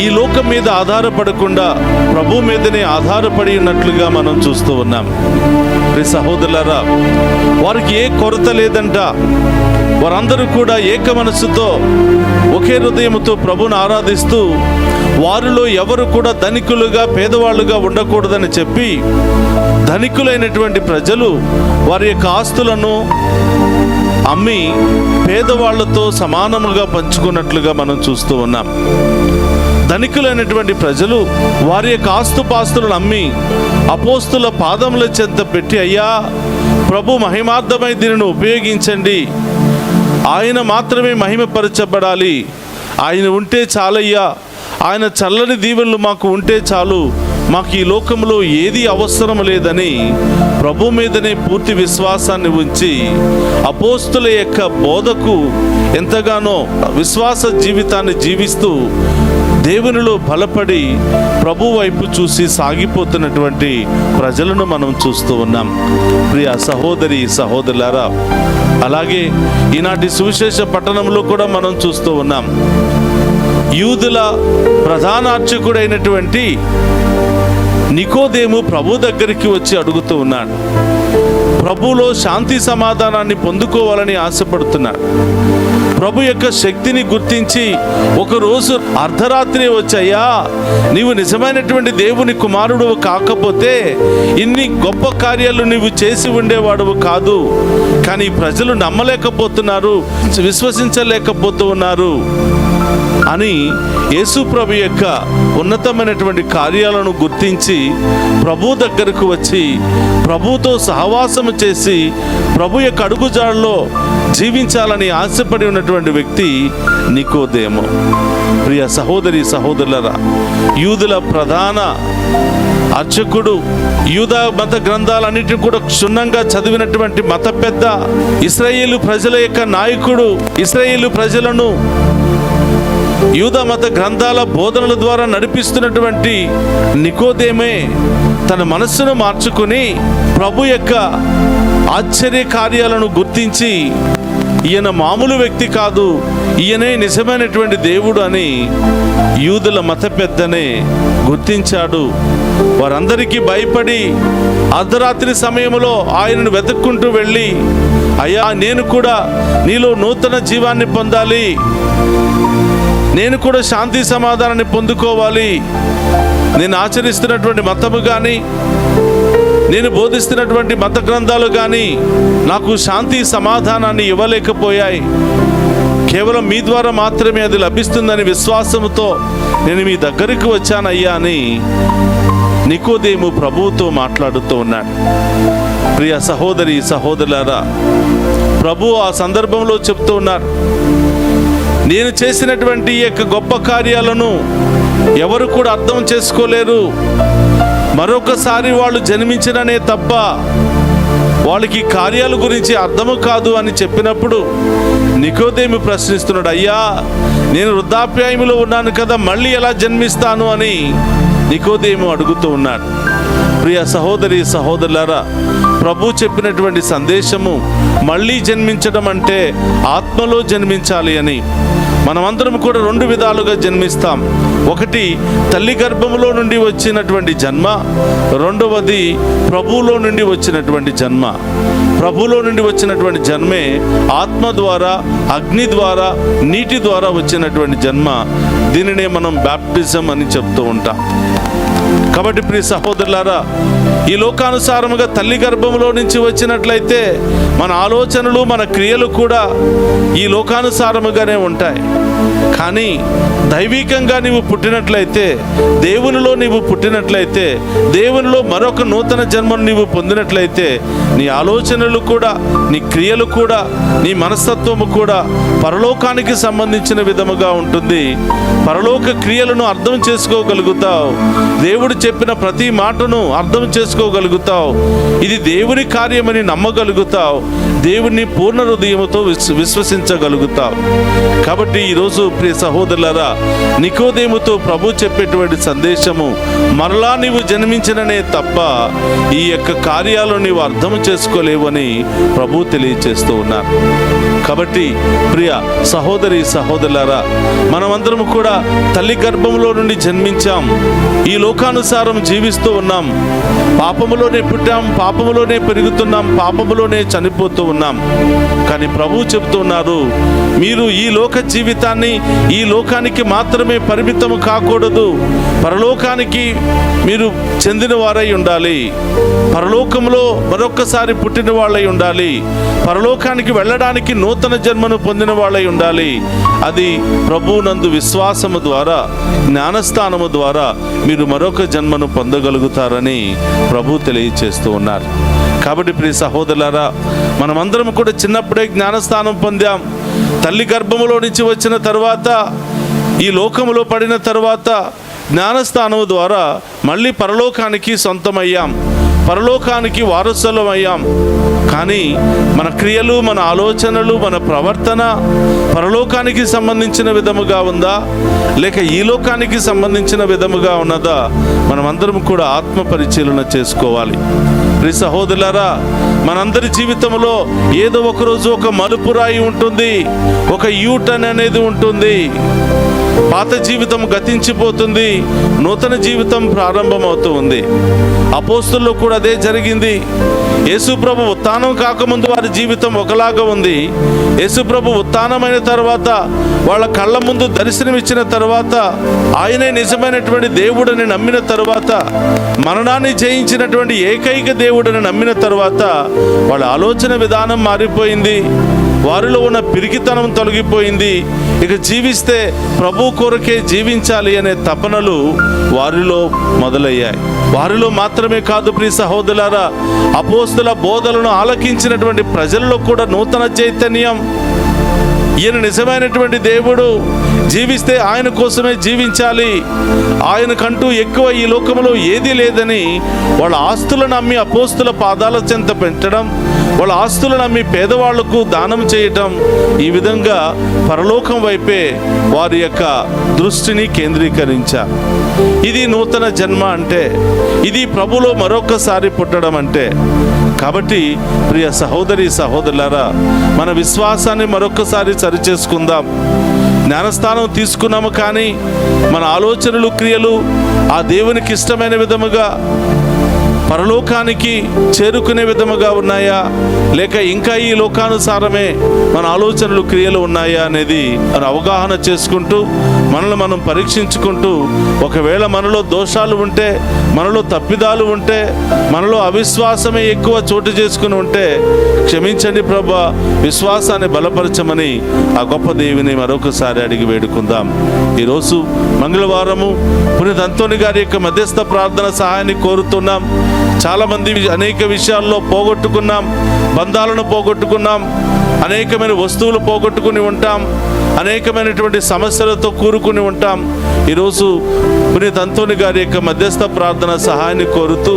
ఈ లోకం మీద ఆధారపడకుండా ప్రభు మీదనే ఆధారపడి ఉన్నట్లుగా మనం చూస్తూ ఉన్నాం. ప్రియ సహోదరులారా, వారికి ఏ కొరత లేదంట. వారందరూ కూడా ఏక మనస్సుతో ఒకే హృదయముతో ప్రభుని ఆరాధిస్తూ, వారిలో ఎవరు కూడా ధనికులుగా పేదవాళ్ళుగా ఉండకూడదని చెప్పి, ధనికులైనటువంటి ప్రజలు వారి యొక్క ఆస్తులను అమ్మి పేదవాళ్లతో సమానముగా పంచుకున్నట్లుగా మనం చూస్తూ ఉన్నాం. ధనికులైనటువంటి ప్రజలు వారి యొక్క ఆస్తుపాస్తులను అమ్మి అపోస్తుల పాదముల చెంత పెట్టి, అయ్యా ప్రభు మహిమార్థమై దీనిని ఉపయోగించండి, ఆయన మాత్రమే మహిమపరచబడాలి, ఆయన ఉంటే చాలయ్యా, ఆయన చల్లని దీవెనలు మాకు ఉంటే చాలు, మాకు ఈ లోకంలో ఏది అవసరం లేదని ప్రభు మీదనే పూర్తి విశ్వాసాన్ని ఉంచి అపోస్తుల యొక్క బోధకు ఎంతగానో విశ్వాస జీవితాన్ని జీవిస్తూ దేవునిలో బలపడి ప్రభు వైపు చూసి సాగిపోతున్నటువంటి ప్రజలను మనం చూస్తూ ఉన్నాం. ప్రియ సహోదరి సహోదరులారా, అలాగే ఈనాటి సువిశేష పట్టణంలో కూడా మనం చూస్తూ ఉన్నాం. యూదుల ప్రధాన అర్చకుడైనటువంటి నికోదేము ప్రభు దగ్గరికి వచ్చి అడుగుతూ ఉన్నాడు. ప్రభులో శాంతి సమాధానాన్ని పొందుకోవాలని ఆశపడుతున్నాడు. ప్రభు యొక్క శక్తిని గుర్తించి ఒకరోజు అర్ధరాత్రి వచ్చాయా, నీవు నిజమైనటువంటి దేవుని కుమారుడు కాకపోతే ఇన్ని గొప్ప కార్యాలు నీవు చేసి ఉండేవాడువు కాదు, కానీ ప్రజలు నమ్మలేకపోతున్నారు, విశ్వసించలేకపోతూ ఉన్నారు అని యేసు ప్రభు యొక్క ఉన్నతమైనటువంటి కార్యాలను గుర్తించి ప్రభు దగ్గరకు వచ్చి ప్రభుతో సహవాసము చేసి ప్రభు యొక్క అడుగుజాడలో జీవించాలని ఆశపడి ఉన్నటువంటి వ్యక్తి నికోదేము. ప్రియ సహోదరి సహోదరులరా, యూదుల ప్రధాన అర్చకుడు, యూదా మత గ్రంథాలన్నిటిని కూడా క్షుణ్ణంగా చదివినటువంటి మత పెద్ద, ఇశ్రాయేలు ప్రజల యొక్క నాయకుడు, ఇశ్రాయేలు ప్రజలను యూదా మత గ్రంథాల బోధనల ద్వారా నడిపిస్తున్నటువంటి నికోదేమే తన మనస్సును మార్చుకుని ప్రభు యొక్క ఆశ్చర్య కార్యాలను గుర్తించి, ఈయన మామూలు వ్యక్తి కాదు, ఈయనే నిజమైనటువంటి దేవుడు అని యూదుల మత పెద్దనే గుర్తించాడు. వారందరికీ భయపడి అర్ధరాత్రి సమయంలో ఆయనను వెతుక్కుంటూ వెళ్ళి, అయ్యా నేను కూడా నీలో నూతన జీవాన్ని పొందాలి, నేను కూడా శాంతి సమాధానాన్ని పొందుకోవాలి, నేను ఆచరిస్తున్నటువంటి మతము కానీ నేను బోధిస్తున్నటువంటి మత గ్రంథాలు కానీ నాకు శాంతి సమాధానాన్ని ఇవ్వలేకపోయాయి, కేవలం మీ ద్వారా మాత్రమే అది లభిస్తుందని విశ్వాసంతో నేను మీ దగ్గరికి వచ్చానయ్యా అని నికోదేము ప్రభువుతో మాట్లాడుతూ ఉన్నాడు. ప్రియ సహోదరి సహోదరులారా, ప్రభు ఆ సందర్భంలో చెప్తూ ఉన్నారు, నేను చేసినటువంటి ఈ యొక్క గొప్ప కార్యాలను ఎవరు కూడా అర్థం చేసుకోలేరు, మరొకసారి వాళ్ళు జన్మించిననే తప్ప వాళ్ళకి కార్యాల గురించి అర్థము కాదు అని చెప్పినప్పుడు నికోదేము ప్రశ్నిస్తున్నాడు, అయ్యా నేను వృద్ధాప్యాయములో ఉన్నాను కదా, మళ్ళీ ఎలా జన్మిస్తాను అని నికోదేము అడుగుతూ ఉన్నాడు. ప్రియ సహోదరి సహోదరులారా, ప్రభు చెప్పినటువంటి సందేశము మళ్ళీ జన్మించడం అంటే ఆత్మలో జన్మించాలి అని. మనమందరం కూడా రెండు విధాలుగా జన్మిస్తాం. ఒకటి తల్లి గర్భములో నుండి వచ్చినటువంటి జన్మ, రెండవది ప్రభువులో నుండి వచ్చినటువంటి జన్మ. ప్రభువులో నుండి వచ్చినటువంటి జన్మే ఆత్మ ద్వారా, అగ్ని ద్వారా, నీటి ద్వారా వచ్చినటువంటి జన్మ. దీనినే మనం బ్యాప్టిజం అని చెప్తూ ఉంటాం. కాబట్టి ప్రియ సహోదరులారా, ఈ లోకానుసారముగా తల్లి గర్భంలో నుంచి వచ్చినట్లయితే మన ఆలోచనలు, మన క్రియలు కూడా ఈ లోకానుసారముగానే ఉంటాయి. కానీ దైవికంగా నీవు పుట్టినట్లయితే, దేవునిలో నీవు పుట్టినట్లయితే, దేవునిలో మరొక నూతన జన్మను నీవు పొందినట్లయితే నీ ఆలోచనలు కూడా, నీ క్రియలు కూడా, నీ మనస్తత్వము కూడా పరలోకానికి సంబంధించిన విధముగా ఉంటుంది. పరలోక క్రియలను అర్థం చేసుకోగలుగుతావు. దేవుడు చెప్పిన ప్రతి మాటను అర్థం చేసుకోగలుగుతావు. ఇది దేవుని కార్యమని నమ్మగలుగుతావు. దేవుని పూర్ణ హృదయముతో విశ్వసించగలుగుతావు. కాబట్టి ఈరోజు ప్రియ సహోదరులారా, నికోదేముతో ప్రభు చెప్పేటువంటి సందేశము మరలా నీవు జన్మించిననే తప్ప ఈ యొక్క కార్యాలు నీవు అర్థం చేసుకోలేవని ప్రభు తెలియచేస్తూ ఉన్నారు. కాబట్టి ప్రియ సహోదరి సహోదరులారా, మనమందరం కూడా తల్లి గర్భంలో నుండి జన్మించాం. ఈ లోకానుసారం జీవిస్తూ ఉన్నాం. పాపములోనే పుట్టాం, పాపములోనే పెరుగుతున్నాం, పాపములోనే చనిపోతూ ఉన్నాం. కానీ ప్రభు చెబుతూ ఉన్నారు, మీరు ఈ లోక జీవితాన్ని ఈ లోకానికి మాత్రమే పరిమితం కాకూడదు. పరలోకానికి మీరు చెందిన వారై ఉండాలి. పరలోకంలో మరొక్కసారి పుట్టిన వాళ్ళై ఉండాలి. పరలోకానికి వెళ్ళడానికి నూతన జన్మను పొందిన వాళ్ళై ఉండాలి. అది ప్రభువునందు విశ్వాసము ద్వారా, జ్ఞానస్థానము ద్వారా మీరు మరొక జన్మను పొందగలుగుతారని ప్రభు తెలియచేస్తూ ఉన్నారు. కాబట్టి ప్రియ సహోదరులారా, మనమందరం కూడా చిన్నప్పుడే జ్ఞానస్థానం పొందాం. తల్లి గర్భములో నుంచి వచ్చిన తర్వాత, ఈ లోకములో పడిన తర్వాత జ్ఞానస్థానము ద్వారా మళ్ళీ పరలోకానికి సొంతమయ్యాం, పరలోకానికి వారసులం అయ్యాం. కానీ మన క్రియలు, మన ఆలోచనలు, మన ప్రవర్తన పరలోకానికి సంబంధించిన విధముగా ఉందా, లేక ఈ లోకానికి సంబంధించిన విధముగా ఉన్నదా? మనమందరం కూడా ఆత్మ పరిశీలన చేసుకోవాలి. ప్రియ సహోదరులారా, మనందరి జీవితంలో ఏదో ఒక రోజు ఒక మలుపురాయి ఉంటుంది, ఒక యూటర్న్ అనేది ఉంటుంది. పాత జీవితం గతించిపోతుంది, నూతన జీవితం ప్రారంభమవుతూ ఉంది. అపోస్తుల్లో కూడా అదే జరిగింది. యేసుప్రభు ఉత్థానం కాకముందు వారి జీవితం ఒకలాగా ఉంది. యేసుప్రభు ఉత్థానమైన తర్వాత, వాళ్ళ కళ్ళ ముందు దర్శనమిచ్చిన తర్వాత, ఆయనే నిజమైనటువంటి దేవుడని నమ్మిన తర్వాత, మరణాన్ని జయించినటువంటి ఏకైక దేవుడని నమ్మిన తర్వాత వాళ్ళ ఆలోచన విధానం మారిపోయింది. వారిలో ఉన్న పిరికితనం తొలగిపోయింది. ఇక జీవిస్తే ప్రభు కొరకే జీవించాలి అనే తపనలు వారిలో మొదలయ్యాయి. వారిలో మాత్రమే కాదు ప్రియ సహోదరులారా, అపోస్తుల బోధలను ఆలకించినటువంటి ప్రజల్లో కూడా నూతన చైతన్యం. ఈయన నిజమైనటువంటి దేవుడు, జీవిస్తే ఆయన కోసమే జీవించాలి, ఆయనకంటూ ఎక్కువ ఈ లోకంలో ఏదీ లేదని వాళ్ళ ఆస్తులను అమ్మి అపోస్తుల పాదాల చెంత పెట్టడం, వాళ్ళ ఆస్తులను అమ్మి పేదవాళ్లకు దానం చేయటం, ఈ విధంగా పరలోకం వైపే వారి యొక్క దృష్టిని కేంద్రీకరించారు. ఇది నూతన జన్మ అంటే, ఇది ప్రభులో మరొకసారి పుట్టడం అంటే. కాబట్టి ప్రియ సహోదరి సహోదరులారా, మన విశ్వాసాన్ని మరొకసారి సరిచేసుకుందాం. జ్ఞానస్థానం తీసుకున్నాము, కానీ మన ఆలోచనలు, క్రియలు ఆ దేవునికి ఇష్టమైన విధముగా పరలోకానికి చేరుకునే విధముగా ఉన్నాయా, లేక ఇంకా ఈ లోకానుసారమే మన ఆలోచనలు, క్రియలు ఉన్నాయా అనేది మనం అవగాహన చేసుకుంటూ, మనల్ని మనం పరీక్షించుకుంటూ, ఒకవేళ మనలో దోషాలు ఉంటే, మనలో తప్పిదాలు ఉంటే, మనలో అవిశ్వాసమే ఎక్కువ చోటు చేసుకుని ఉంటే క్షమించండి ప్రభా, విశ్వాసాన్ని బలపరచమని ఆ గొప్ప దేవుని మరొకసారి అడిగి వేడుకుందాం. ఈరోజు మంగళవారము పునీత అంతోని గారి యొక్క మధ్యస్థ ప్రార్థన సహాయాన్ని కోరుతున్నాం. చాలామంది అనేక విషయాల్లో పోగొట్టుకున్నాం, బంధాలను పోగొట్టుకున్నాం, అనేకమైన వస్తువులు పోగొట్టుకుని ఉంటాం, అనేకమైనటువంటి సమస్యలతో కూరుకుని ఉంటాం. ఈరోజు పునీత అంతోని గారి యొక్క మధ్యస్థ ప్రార్థన సహాయాన్ని కోరుతూ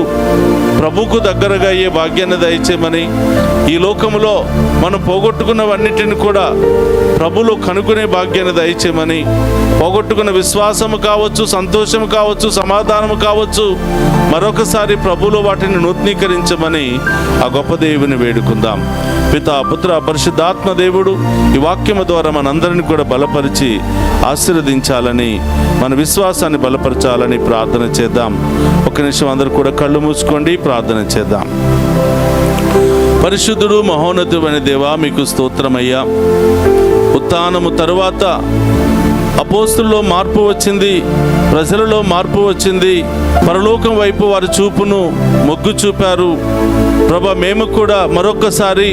ప్రభుకు దగ్గరగా అయ్యే భాగ్యాన్ని దయచేయమని, ఈ లోకంలో మనం పోగొట్టుకున్నవన్నిటిని కూడా ప్రభులో కనుక్కునే భాగ్యాన్ని దయచేయమని, పోగొట్టుకున్న విశ్వాసము కావచ్చు, సంతోషము కావచ్చు, సమాధానము కావచ్చు, మరొకసారి ప్రభులో వాటిని నూతనీకరించమని ఆ గొప్ప దేవుని వేడుకుందాం. పితా, పుత్ర, పరిశుద్ధాత్మ దేవుడు ఈ వాక్యము ద్వారా మనందరిని కూడా బలపరిచి ఆశీర్వదించాలని, మన విశ్వాసాన్ని బలపరచాలని ప్రార్థన చేద్దాం. ఒక నిమిషం అందరూ కూడా కళ్ళు మూసుకోండి, ప్రార్థన చేద్దాం. పరిశుద్ధుడు, మహోన్నతుడైన దేవా, మీకు స్తోత్రమయ్యా. ఉత్థానము తరువాత అపోస్తుల్లో మార్పు వచ్చింది, ప్రజలలో మార్పు వచ్చింది, పరలోకం వైపు వారి చూపును మొగ్గు చూపారు. ప్రభా, మేము కూడా మరొక్కసారి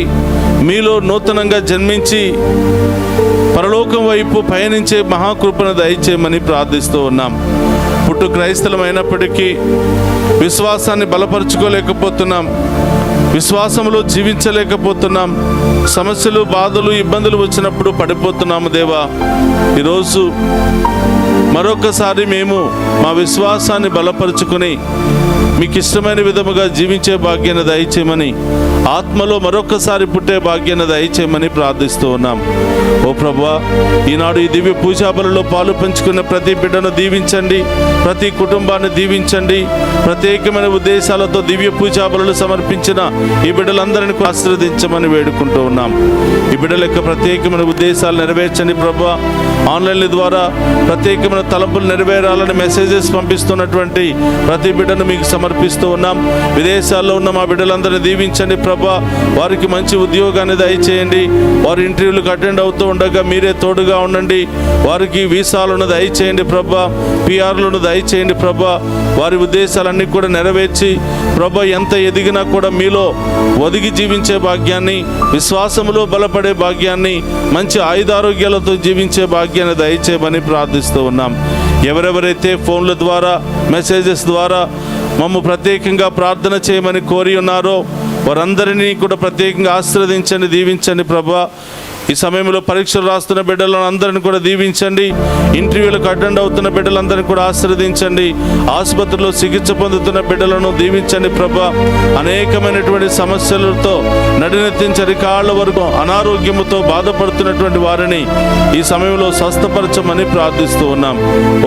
మీలో నూతనంగా జన్మించి పరలోకం వైపు పయనించే మహాకృపను దయచేయమని ప్రార్థిస్తూ ఉన్నాం. పుట్టు క్రైస్తవులమైనప్పటికీ విశ్వాసాన్ని బలపరుచుకోలేకపోతున్నాం, విశ్వాసంలో జీవించలేకపోతున్నాం. సమస్యలు, బాధలు, ఇబ్బందులు వచ్చినప్పుడు పడిపోతున్నాము దేవా. ఈరోజు మరొకసారి మేము మా విశ్వాసాన్ని బలపరుచుకొని మీకు ఇష్టమైన విధముగా జీవించే భాగ్యాన్ని దయచేయమని, ఆత్మలో మరొకసారి పుట్టే భాగ్యాన్ని దయచేయమని ప్రార్థిస్తూ ఉన్నాం. ఓ ప్రభువా, ఈనాడు ఈ దివ్య పూజా బలులో పాలు పంచుకున్న ప్రతి బిడ్డను దీవించండి, ప్రతి కుటుంబాన్ని దీవించండి. ప్రత్యేకమైన ఉద్దేశాలతో దివ్య పూజా బలులు సమర్పించిన ఈ బిడ్డలందరినీ ఆశీర్వదించమని వేడుకుంటూ ఉన్నాం. ఈ బిడ్డల యొక్క ప్రత్యేకమైన ఉద్దేశాలు నెరవేర్చండి ప్రభువా. ఆన్లైన్ల ద్వారా ప్రత్యేకమైన తలంపులు నెరవేరాలని మెసేజెస్ పంపిస్తున్నటువంటి ప్రతి బిడ్డను మీకు సమర్పిస్తూ ఉన్నాం. విదేశాల్లో ఉన్న మా బిడ్డలందరినీ దీవించండి ప్రభా. వారికి మంచి ఉద్యోగాన్ని దయచేయండి. వారి ఇంటర్వ్యూలకు అటెండ్ అవుతూ ఉండగా మీరే తోడుగా ఉండండి. వారికి వీసాలను దయచేయండి ప్రభా, పిఆర్లను దయచేయండి ప్రభా. వారి ఉద్దేశాలన్నీ కూడా నెరవేర్చి ప్రభా, ఎంత ఎదిగినా కూడా మీలో ఒదిగి జీవించే భాగ్యాన్ని, విశ్వాసములో బలపడే భాగ్యాన్ని, మంచి ఆయుధారోగ్యాలతో జీవించే భాగ్యాన్ని దయచేయమని ప్రార్థిస్తూ ఉన్నాం. ఎవరెవరైతే ఫోన్ల ద్వారా, మెసేజెస్ ద్వారా మమ్ము ప్రత్యేకంగా ప్రార్థన చేయమని కోరి ఉన్నారో వారందరినీ కూడా ప్రత్యేకంగా ఆశీర్వదించండి, దీవించండి ప్రభా. ఈ సమయంలో పరీక్షలు రాస్తున్న బిడ్డలను అందరిని కూడా దీవించండి. ఇంటర్వ్యూలకు అటెండ్ అవుతున్న బిడ్డలందరినీ కూడా ఆశీర్వదించండి. ఆసుపత్రిలో చికిత్స పొందుతున్న బిడ్డలను దీవించండి ప్రభా. అనేకమైనటువంటి సమస్యలతో నడినెత్తించని కాళ్ళ వరకు అనారోగ్యముతో బాధపడుతున్నటువంటి వారిని ఈ సమయంలో స్వస్థపరచమని ప్రార్థిస్తూ ఉన్నాం.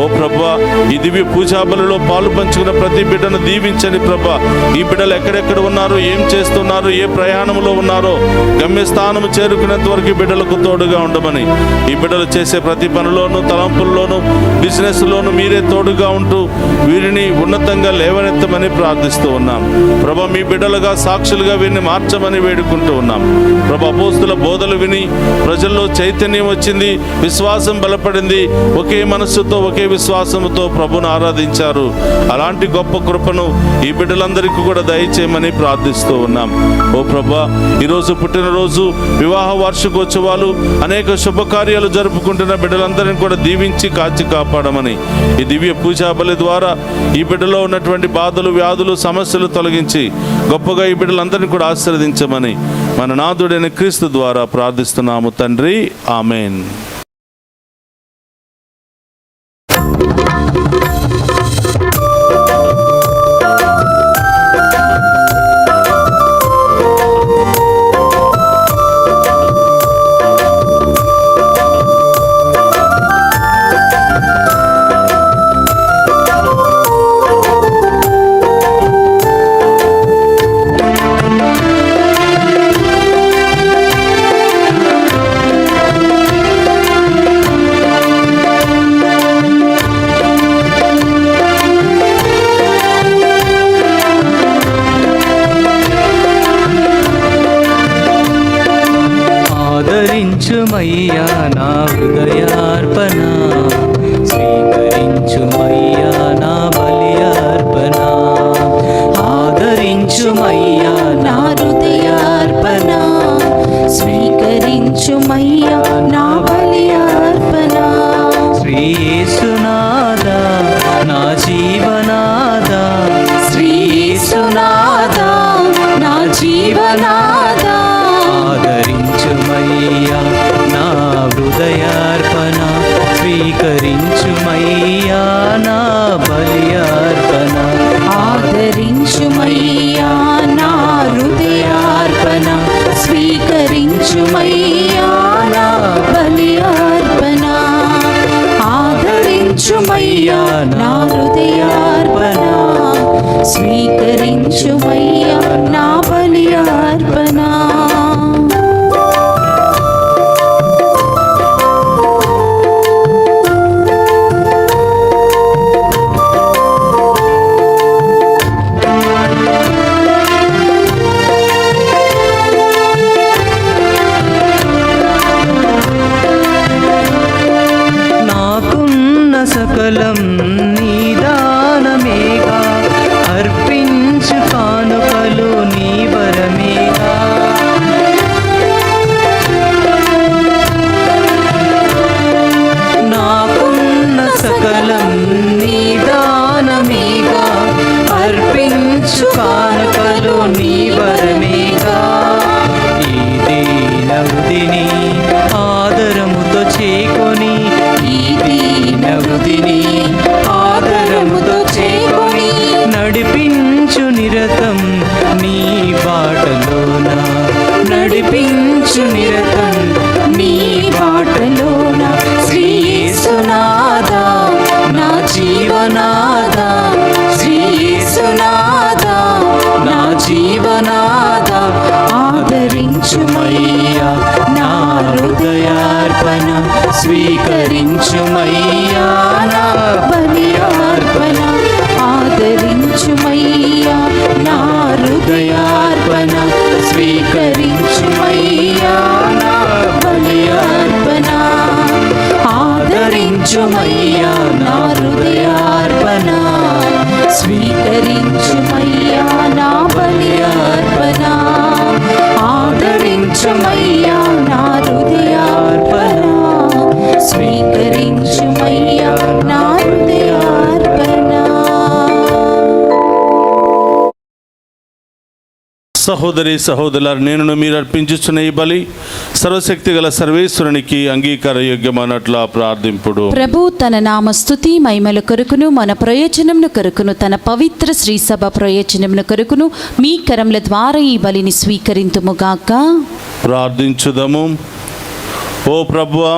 ఓ ప్రభా, ఈ దివ్య పూజా బలిలో పాలు పంచుకున్న ప్రతి బిడ్డను దీవించండి ప్రభా. ఈ బిడ్డలు ఎక్కడెక్కడ ఉన్నారో, ఏం చేస్తున్నారు, ఏ ప్రయాణంలో ఉన్నారో గమ్యస్థానము చేరుకునేంత వరకు బిడ్డలకు తోడుగా ఉండమని, ఈ బిడ్డలు చేసే ప్రతి పనిలోనూ, తలంపుల్లోనూ, బిజినెస్లోనూ మీరే తోడుగా ఉంటూ వీరిని ఉన్నతంగా లేవనెత్తమని ప్రార్థిస్తూ ఉన్నాం ప్రభా. మీ బిడ్డలుగా, సాక్షులుగా వీరిని మార్చమని వేడుకుంటూ ఉన్నాం ప్రభా. అపోస్తుల బోధలు విని ప్రజల్లో చైతన్యం వచ్చింది, విశ్వాసం బలపడింది. ఒకే మనస్సుతో, ఒకే విశ్వాసంతో ప్రభును ఆరాధించారు. అలాంటి గొప్ప కృపను ఈ బిడ్డలందరికీ కూడా దయచేయమని ప్రార్థిస్తూ ఉన్నాం. ఓ ప్రభా, ఈరోజు పుట్టినరోజు, వివాహ వార్షికోత్సవాలు, అనేక శుభకార్యాలు జరుపుకుంటున్న బిడ్డలందరినీ కూడా దీవించి కాచి కాపాడమని, ఈ దివ్య పూజా బలి ద్వారా ఈ బిడ్డలో ఉన్నటువంటి బాధలు, వ్యాధులు, సమస్యలు తొలగించి గొప్పగా ఈ బిడ్డలందరినీ కూడా ఆశీర్వదించమని మన నాథుడైన క్రీస్తు ద్వారా ప్రార్థిస్తున్నాము తండ్రి. ఆమెన్. ఆదరించుమయ్యా నా హృదయార్పణ, స్వీకరించుమయ్యా నా బలియార్పణ. ఆదరించుమయ్యా నా హృదయార్పణ, స్వీకరించుమయ్యా నా బలియార్పణ. శ్రీ యేసునాథా నా జీవనాథా, శ్రీ యేసునాథా నా జీవనాథా. ఆదరించుమయ్యా నా హృదయార్పణ, స్వీకరించుమయ్యా నా బలియార్పణ. ఆదరించుమయ్యా నా హృదయార్పణ, స్వీకరించుమయ్యా నా బలియార్పణ. ఆదరించుమయ్యా నా హృదయార్పణ, స్వీకరించుమయ్యా నా బలియార్పణ. నాకున్న సకలం నీ హృదయార్పణ స్వీకరించుమయ్యా నా బలి అర్పణ. ఆదరించుమయ్యా నా హృదయార్పణ స్వీకరించుమయ్యా నా బలి అర్పణ. ఆదరించుమయ్యా నా హృదయార్పణ స్వీకరించుమయ్యా నా బలి అర్పణ. ఆదరించుమయ్యా నా హృదయార్పణ స్వీకరించుమయ్యా నా హృదయార్పణ. సహోదరి సహోదరులారా, నేను మీరు అర్పించుచున్న ఈ బలి సర్వశక్తి గల సర్వేశ్వరునికి అంగీకార యోగ్యమన్నట్ల ప్రార్థింపుడు. ప్రభు తన నామ స్తుతి మహిమల కొరకును మన ప్రయోజనమును కొరకును తన పవిత్ర శ్రీ సభ ప్రయోజనమును కొరకును మీ కరముల ద్వారా ఈ బలిని స్వీకరింతుముగాక. ప్రార్థించుదము. ఓ ప్రభువా,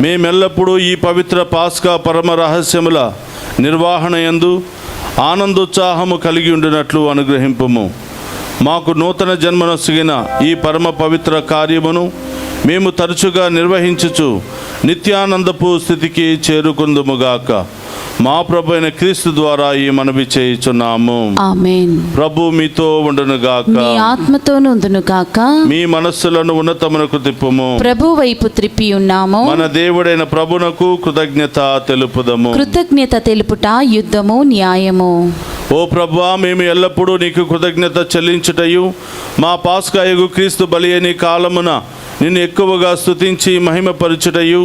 మేమెల్లప్పుడూ ఈ పవిత్ర పాస్కా పరమ రహస్యముల నిర్వహణ యందు ఆనందోత్సాహము కలిగి ఉండినట్లు అనుగ్రహింపుము. మాకు నూతన జన్మనొసగిన ఈ పరమ పవిత్ర కార్యమును మేము తరచుగా నిర్వహించుచు నిత్యానందపు స్థితికి చేరుకుందుముగాక. మా ప్రభు అయిన క్రీస్తు ద్వారా ఈ మనవి చేయుచున్నాము. ఆమేన్. ప్రభు మీతో ఉండునుగాక, మీ ఆత్మతోను ఉండునుగాక. మీ మనస్సులను ఉన్నతమునకు తిప్పుము. ప్రభు వైపు త్రిప్పి ఉన్నాము. మన దేవుడైన ప్రభునకు కృతజ్ఞత తెలుపుదము. కృతజ్ఞత తెలుపుట యుద్ధము న్యాయము. ఓ ప్రభువా, మేము ఎల్లప్పుడూ నీకు కృతజ్ఞత చెల్లించుటయు మా పాస్కాయగు క్రీస్తు బలి అని కాలమున నిన్ను ఎక్కువగా స్తుతించి మహిమపరచుటయు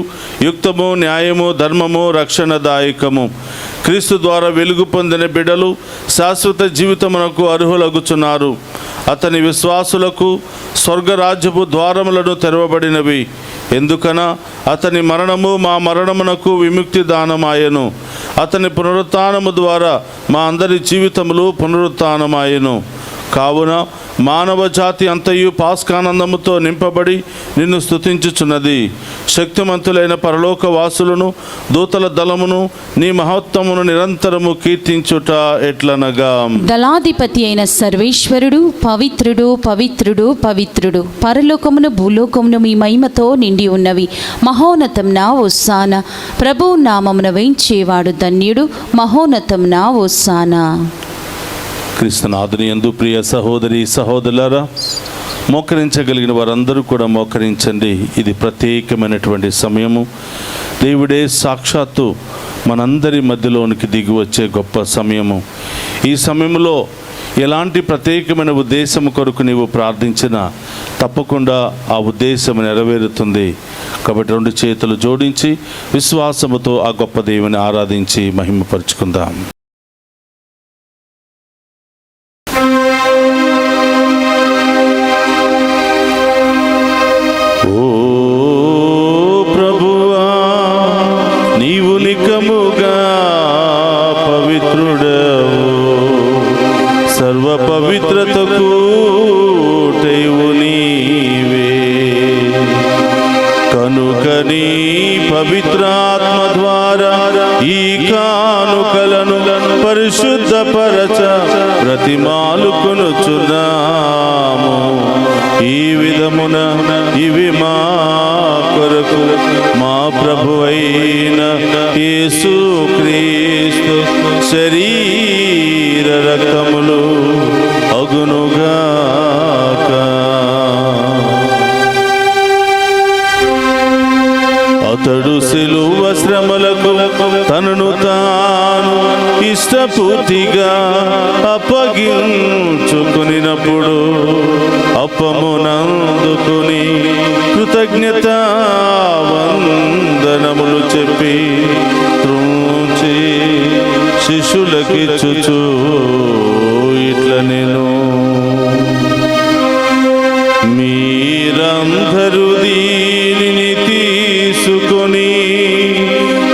యుక్తము, న్యాయము, ధర్మము, రక్షణదాయకము. క్రీస్తు ద్వారా వెలుగు పొందిన బిడ్డలు శాశ్వత జీవితమునకు అర్హులగుచున్నారు. అతని విశ్వాసులకు స్వర్గరాజ్యపు ద్వారములను తెరవబడినవి. ఎందుకనా అతని మరణము మా మరణమునకు విముక్తి దానమాయెను. అతని పునరుత్థానము ద్వారా మా అందరి జీవితములు పునరుత్థానమాయెను. కావున మానవ జాతి అంతయు పాస్కానందముతో నింపబడి నిన్ను స్తుతించుచున్నది. శక్తిమంతులైన పరలోక వాసులను దూతల దళమును నీ మహత్వమును నిరంతరము కీర్తించుట ఎట్లనగా, దళాధిపతి అయిన సర్వేశ్వరుడు పవిత్రుడు పవిత్రుడు పవిత్రుడు, పరలోకమును భూలోకమును మీ మహిమతో నిండి ఉన్నవి. మహోన్నతంన హోసానా, ప్రభు నామమున వేంచేవాడు ధన్యుడు. మహోన్నతంన హోసానా. క్రీస్తునాథుని యందు ప్రియ సహోదరి సహోదరులారా, మోకరించగలిగిన వారందరూ కూడా మోకరించండి. ఇది ప్రత్యేకమైనటువంటి సమయము. దేవుడే సాక్షాత్తు మనందరి మధ్యలోనికి దిగి వచ్చే గొప్ప సమయము. ఈ సమయంలో ఎలాంటి ప్రత్యేకమైన ఉద్దేశం కొరకు నీవు ప్రార్థించినా తప్పకుండా ఆ ఉద్దేశం నెరవేరుతుంది. కాబట్టి రెండు చేతులు జోడించి విశ్వాసముతో ఆ గొప్ప దేవుని ఆరాధించి మహిమపరుచుకుందాం. ఓ ప్రభువా, నీవు నికముగా పవిత్రుడవు, సర్వ పవిత్రతకు ఊటవు నీవే. కనుక నీ పవిత్రాత్మ ద్వారా ఈ కానుకలను పరిశుద్ధపరచ ప్రతిమాలుకొనుచున్నాము. ఈ విధమున ఇవి మా కొరకు మా ప్రభువైన యేసుక్రీస్తు శరీర రక్తములు అగునుగాక. అతడు సిలువ శ్రమలకు తనను తాను ఇష్టపూర్తిగా అప్పగించుకునినప్పుడు అప్పమునందుకుని కృతజ్ఞత వందనములు చెప్పి త్రుంచి శిష్యులకిచ్చుచు ఇట్ల నేను, మీరందరూ దీనిని తీసుకొని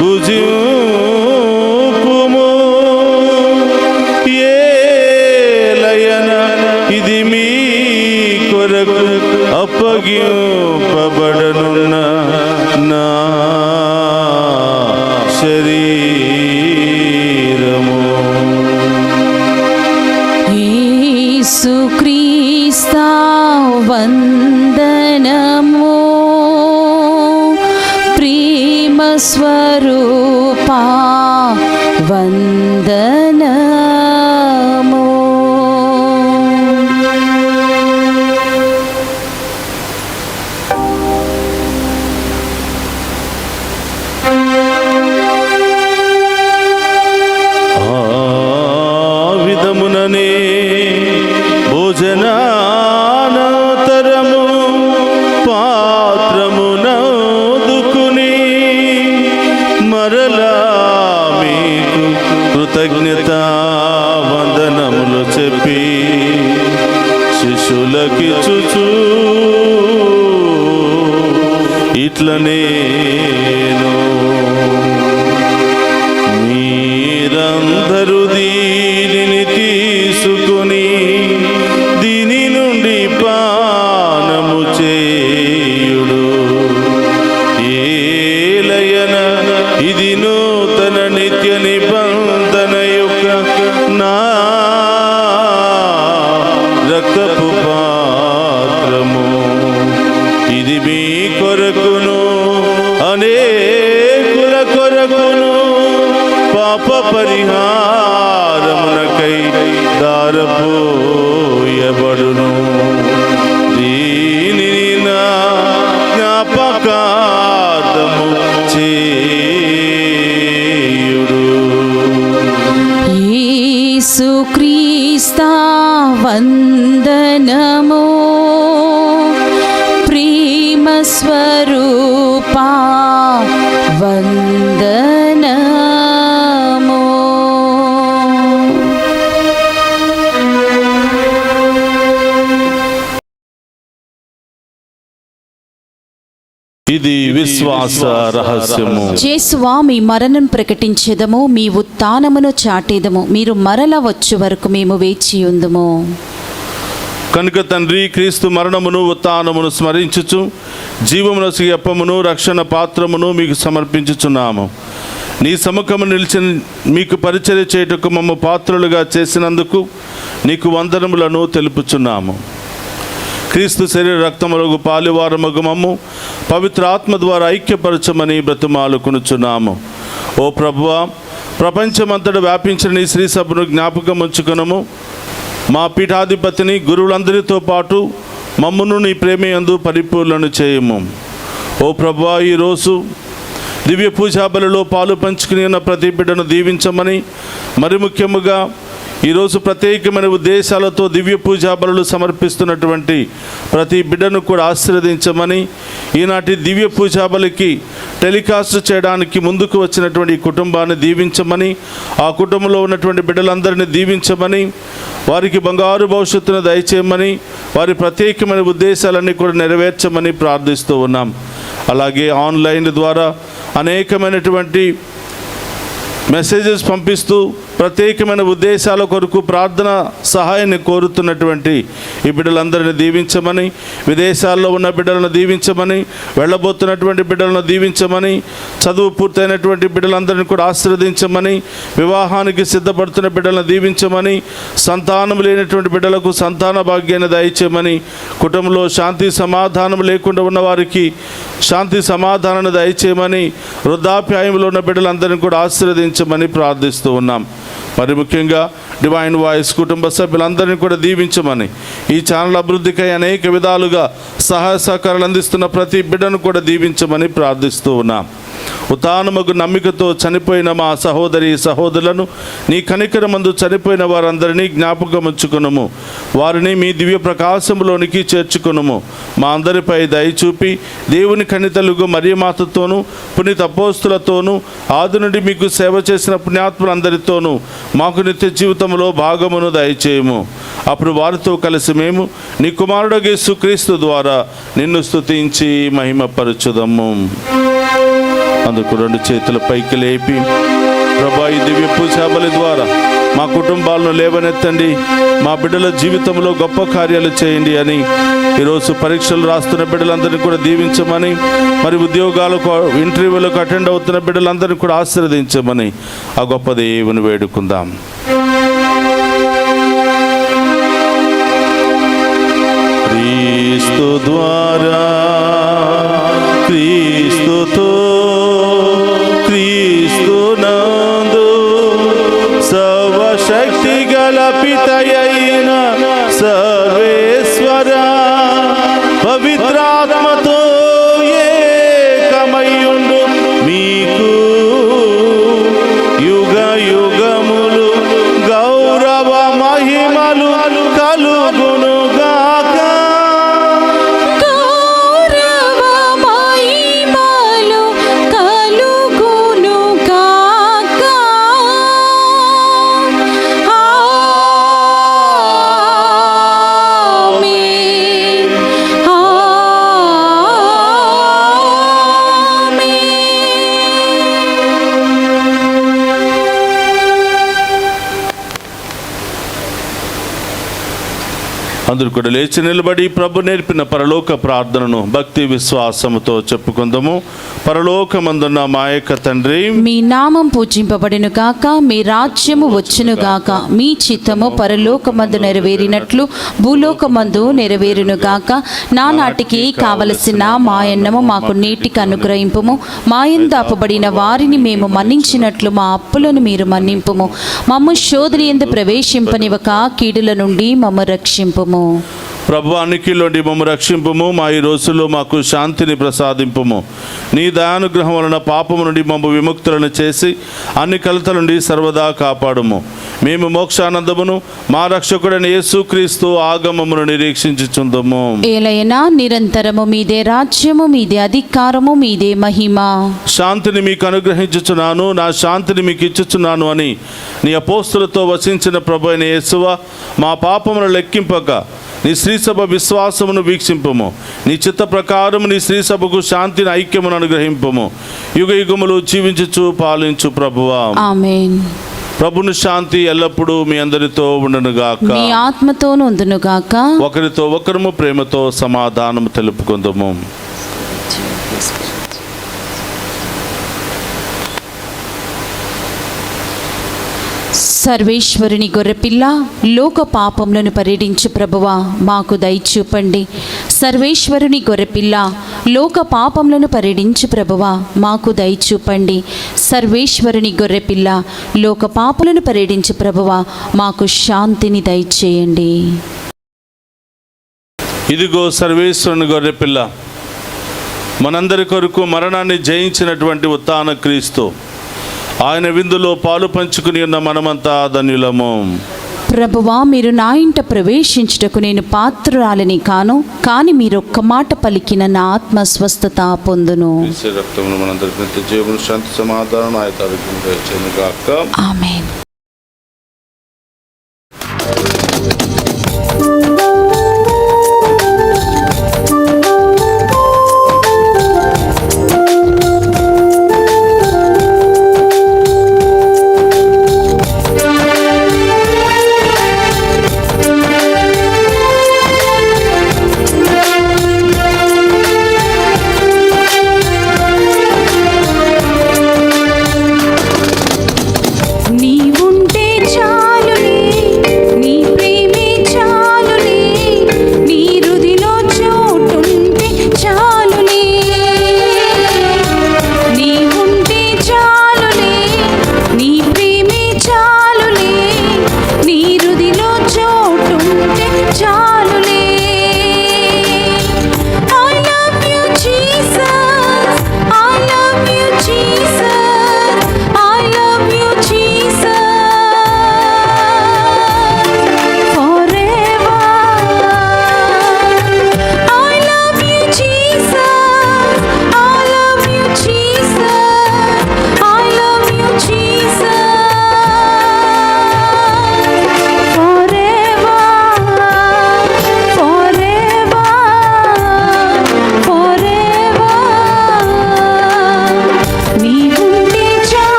భుజింపుము. ఏలయన ఇది మీ కొరకు అప్పగింపబడనున్న నా శరీరము. యేసుక్రీస్తా వందనము. స్వరూపా వందనము. విధముననే భోజనానంతరము పాత్రమునందుకుని మరలా మీకు కృతజ్ఞత వందనములు చెప్పి శిష్యులకిచ్చుచు ఇట్లనేను మీరందరూ దీనిని తీసుకుని దీని నుండి పానము చేయుడు. ఏలయన ఇది నూతన నిత్య నిబంధన యొక్క నా రక్తపు పాత్రము. ఇది మీ కొరకును అనేకుల కొరకును పాప పరిహారమునకై దారపోయబడును. దీనిని నా జ్ఞాపకార్థము చేయుడు. యేసుక్రీస్తా వందనము, ప్రేమ స్వరూపా వందనము. ఇది విశ్వాస రహస్యము. యేసువా, మీ మరణం ప్రకటించెదము, మీ ఉత్థానమును చాటెదము. మీరు మరల వచ్చు వరకు మేము వేచియుందుము. కనుక తండ్రి, క్రీస్తు మరణమును ఉత్థానమును స్మరించుచు జీవమునసు అప్పమును రక్షణ పాత్రమును మీకు సమర్పించుచున్నాము. నీ సముఖము నిలిచిన మీకు పరిచర్య చేయుటకు మమ్మ పాత్రులుగా చేసినందుకు నీకు వందనములను తెలుపుచున్నాము. క్రీస్తు శరీర రక్తములకు పాలువారమగు మమ్ము పవిత్ర ఆత్మ ద్వారా ఐక్యపరచమని బ్రతిమాలుకొనుచున్నాము. ఓ ప్రభువా, ప్రపంచమంతటా వ్యాపించిన నీ శ్రీ సభను జ్ఞాపకం ఉంచుకొనుము. మా పీఠాధిపతిని గురువులందరితో పాటు మమ్మును నీ ప్రేమయందు పరిపూర్ణను చేయము. ఓ ప్రభువా, ఈరోజు దివ్య పూజా బలిలో పాలు పంచుకుని ఉన్న ప్రతి బిడ్డను దీవించమని, మరి ముఖ్యముగా ఈరోజు ప్రత్యేకమైన ఉద్దేశాలతో దివ్య పూజా బలులు సమర్పిస్తున్నటువంటి ప్రతి బిడ్డను కూడా ఆశీర్వదించమని, ఈనాటి దివ్య పూజా బలికి టెలికాస్ట్ చేయడానికి ముందుకు వచ్చినటువంటి ఈ కుటుంబాన్ని దీవించమని, ఆ కుటుంబంలో ఉన్నటువంటి బిడ్డలందరినీ దీవించమని, వారికి బంగారు భవిష్యత్తును దయచేయమని, వారి ప్రత్యేకమైన ఉద్దేశాలన్నీ కూడా నెరవేర్చమని ప్రార్థిస్తూ ఉన్నాం. అలాగే ఆన్లైన్ ద్వారా అనేకమైనటువంటి మెసేజెస్ పంపిస్తూ ప్రత్యేకమైన ఉద్దేశాల కొరకు ప్రార్థన సహాయాన్ని కోరుతున్నటువంటి ఈ బిడ్డలందరినీ దీవించమని, విదేశాల్లో ఉన్న బిడ్డలను దీవించమని, వెళ్ళబోతున్నటువంటి బిడ్డలను దీవించమని, చదువు పూర్తయినటువంటి బిడ్డలందరినీ కూడా ఆశీర్వదించమని, వివాహానికి సిద్ధపడుతున్న బిడ్డలను దీవించమని, సంతానం లేనటువంటి బిడ్డలకు సంతాన భాగ్యాన్ని దయచేయమని, కుటుంబంలో శాంతి సమాధానం లేకుండా ఉన్న వారికి శాంతి సమాధానాన్ని దయచేయమని, వృద్ధాప్యాయంలో ఉన్న బిడ్డలందరినీ కూడా ఆశీర్వదించమని ప్రార్థిస్తూ ఉన్నాం. మరి ముఖ్యంగా డివైన్ వాయిస్ కుటుంబ సభ్యులందరినీ కూడా దీవించమని, ఈ ఛానల్ అభివృద్ధికై అనేక విధాలుగా సహాయ సహకారాలు అందిస్తున్న ప్రతి బిడ్డను కూడా దీవించమని ప్రార్థిస్తూ ఉన్నాం. ఉత్థానముకు నమ్మికతో చనిపోయిన మా సహోదరి సహోదరులను నీ కనికరమందు చనిపోయిన వారందరినీ జ్ఞాపకం ఉంచుకునుము. వారిని మీ దివ్య ప్రకాశంలోనికి చేర్చుకునుము. మా అందరిపై దయచూపి దేవుని కనితలుగు మరియమాతతోనూ పునీత అపోస్తులతోనూ ఆది నుండి మీకు సేవ చేసిన పుణ్యాత్ములందరితోనూ మాకు నిత్య జీవితంలో భాగమును దయచేయము. అప్పుడు వారితో కలిసి మేము నీ కుమారుడు యేసుక్రీస్తు ద్వారా నిన్ను స్తుతించి మహిమపరచుదము. అందుకు రెండు చేతుల పైకి లేపి, ప్రభా, ఈ దివ్య పూజా బలి ద్వారా మా కుటుంబాలను లేవనెత్తండి, మా బిడ్డల జీవితంలో గొప్ప కార్యాలు చేయండి అని ఈరోజు పరీక్షలు రాస్తున్న బిడ్డలందరినీ కూడా దీవించమని, మరి ఉద్యోగాలకు ఇంటర్వ్యూలకు అటెండ్ అవుతున్న బిడ్డలందరినీ కూడా ఆశీర్వదించమని ఆ గొప్ప దేవుని వేడుకుందాం. క్రీస్తు ద్వారా క్రీస్తుతో అందరూ కూడా లేచి నిలబడి ప్రభు నేర్పిన పరలోక ప్రార్థనను భక్తి విశ్వాసముతో చెప్పుకుందాము. పరలోకమందున్న మా యొక్క తండ్రి, మీ నామం పూజింపబడును గాక, మీ రాజ్యము వచ్చును గాక, మీ చిత్తము పరలోకమందు నెరవేరినట్లు భూలోకమందు నెరవేరును గాక. నానాటికి కావలసిన మా అన్నము మాకు నేటికి అనుగ్రహింపుము. మా యందు అప్పబడిన వారిని మేము మన్నించినట్లు మా అప్పులను మీరు మన్నింపుము. మమ్ము శోధన యందు ప్రవేశింపనివ్వక కీడుల నుండి మమ్ము రక్షింపుము. ప్రభు అన్నికిలోండి మమ్ము రక్షింపుము. మా ఈ రోజుల్లో మాకు శాంతిని ప్రసాదింపుము. నీ దయానుగ్రహం వలన పాపము నుండి మమ్ము విముక్తులను చేసి అన్ని కలతల నుండి సర్వదా కాపాడుము. మేము మోక్షానందమును మా రక్షకుడైన యేసుక్రీస్తు ఆగమమును నిరీక్షించుచుందుము. ఏలైనా నిరంతరము మీదే రాజ్యము, మీదే అధికారము, మీదే మహిమ. శాంతిని మీకు అనుగ్రహించుచున్నాను, నా శాంతిని మీకు ఇచ్చుచున్నాను అని నీ అపోస్తులతో వసించిన ప్రభు అయిన యేసువా, మా పాపమును లెక్కింపక నీ శ్రీసభ విశ్వాసమును వీక్షింపము. నీ చిత్త ప్రకారము నీ శ్రీసభకు శాంతిని ఐక్యమును అనుగ్రహింపము. యుగ యుగములు జీవించుచు పాలించు ప్రభువా. ఆమేన్. ప్రభుని శాంతి ఎల్లప్పుడూ మీ అందరితో ఉండునుగాక, మీ ఆత్మతోను ఉండునుగాక. ఒకరితో ఒకరము ప్రేమతో సమాధానము తెలుపుకుందాము. సర్వేశ్వరుని గొర్రెపిల్ల, లోక పాపములను పరిహరించు ప్రభువా, మాకు దయచూపండి. సర్వేశ్వరుని గొర్రెపిల్ల, లోక పాపములను పరిహరించు ప్రభువా, మాకు దయచూపండి. సర్వేశ్వరుని గొర్రెపిల్ల, లోక పాపములను పరిహరించు ప్రభువా, మాకు శాంతిని దయచేయండి. ఇదిగో సర్వేశ్వరుని గొర్రెపిల్ల, మనందరి కొరకు మరణాన్ని జయించినటువంటి ఉత్థాన క్రీస్తు. ఆయన విందులో పాలు పంచుకుని ఉన్న మనమంతా ధన్యులము. ప్రభువా, మీరు నా ఇంట ప్రవేశించుటకు నేను పాత్రురాలని కాను, కానీ మీరు ఒక్క మాట పలికిన నా ఆత్మ స్వస్థత పొందును. రక్తమును మనందరికీ నిత్య జీవమును, శాంతి సమాధానం ఆయత ఆరోగ్యం. ఆమేన్. నీవు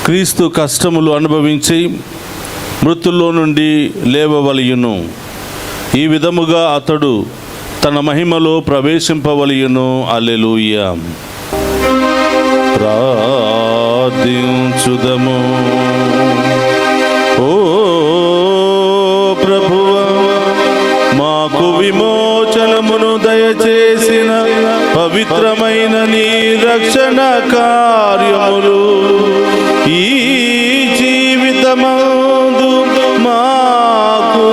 క్రీస్తు కష్టములు అనుభవించి మృతుల్లో నుండి లేవవలయును. ఈ విధముగా అతడు తన మహిమలో ప్రవేశింపవలయును. హల్లెలూయా. ప్రార్థించుదము. ఓ ప్రభువా, మాకు విమోచనమును దయచేసిన పవిత్రమైన నీ రక్షణ కార్యములు ఈ జీవితమందు మాకు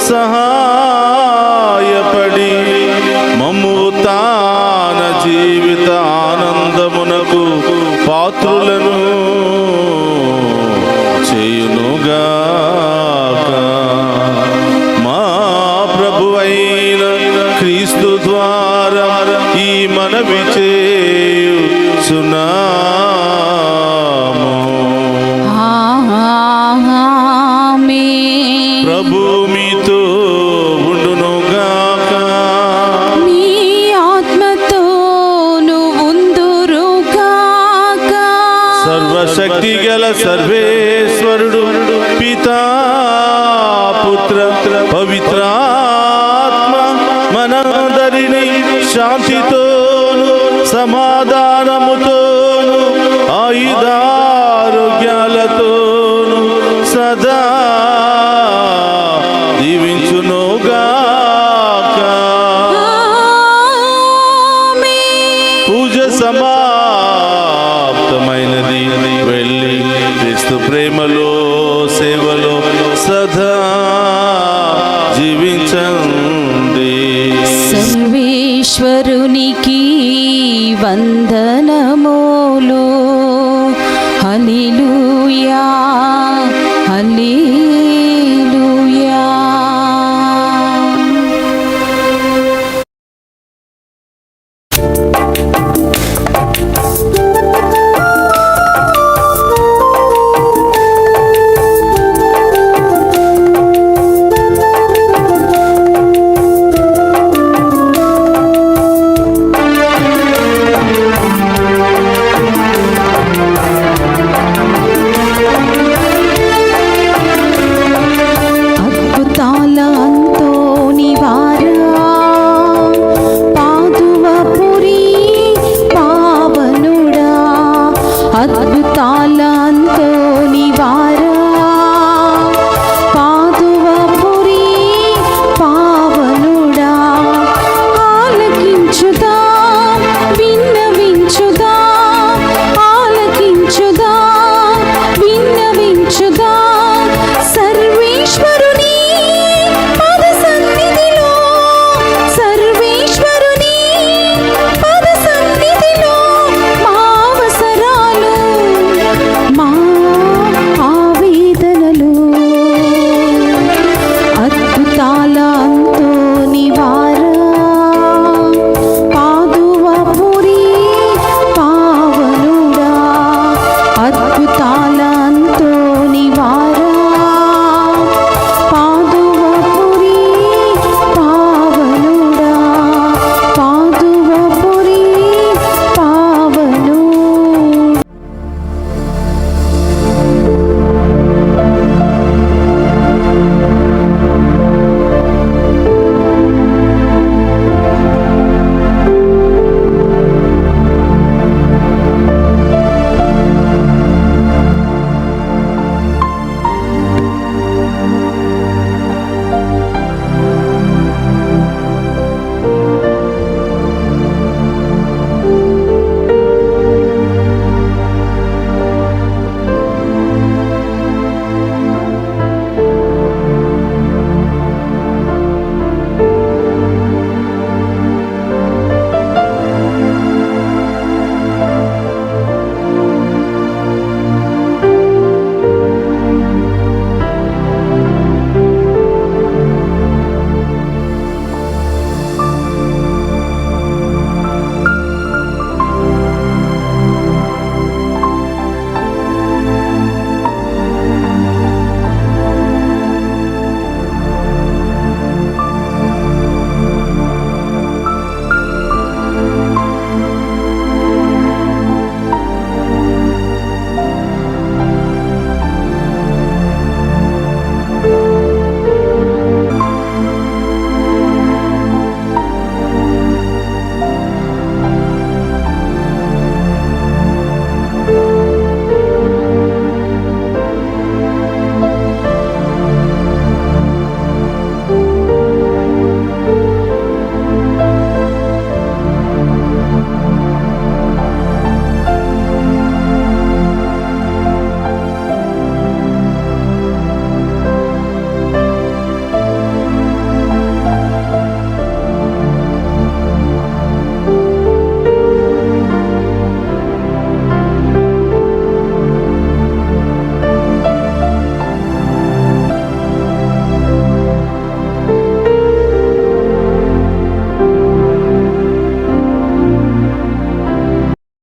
సహాయపడి మమ్ము తాన జీవిత ఆనందమునకు పాత్రులను చేయునుగాక. మా ప్రభువైన క్రీస్తు ద్వారా ఈ మనవి చేయుచున్నాము. ఆమేన్. ప్రభు మీతో ఉండునుగాక. మీ ఆత్మతోను ఉందురుగాక. సర్వశక్తి గల సర్వేశ్వరుడు పితా పుత్ర పవిత్రాత్మ మనందరినీ శాంతితోను సమాధానముతోను ఆయుధారోగ్యాలతోను సదా దీవించునుగాక. ఆమేన్. పూజ సమాప్తమైనది. వెళ్ళి క్రీస్తు ప్రేమలో సేవలో సదా జీవించు.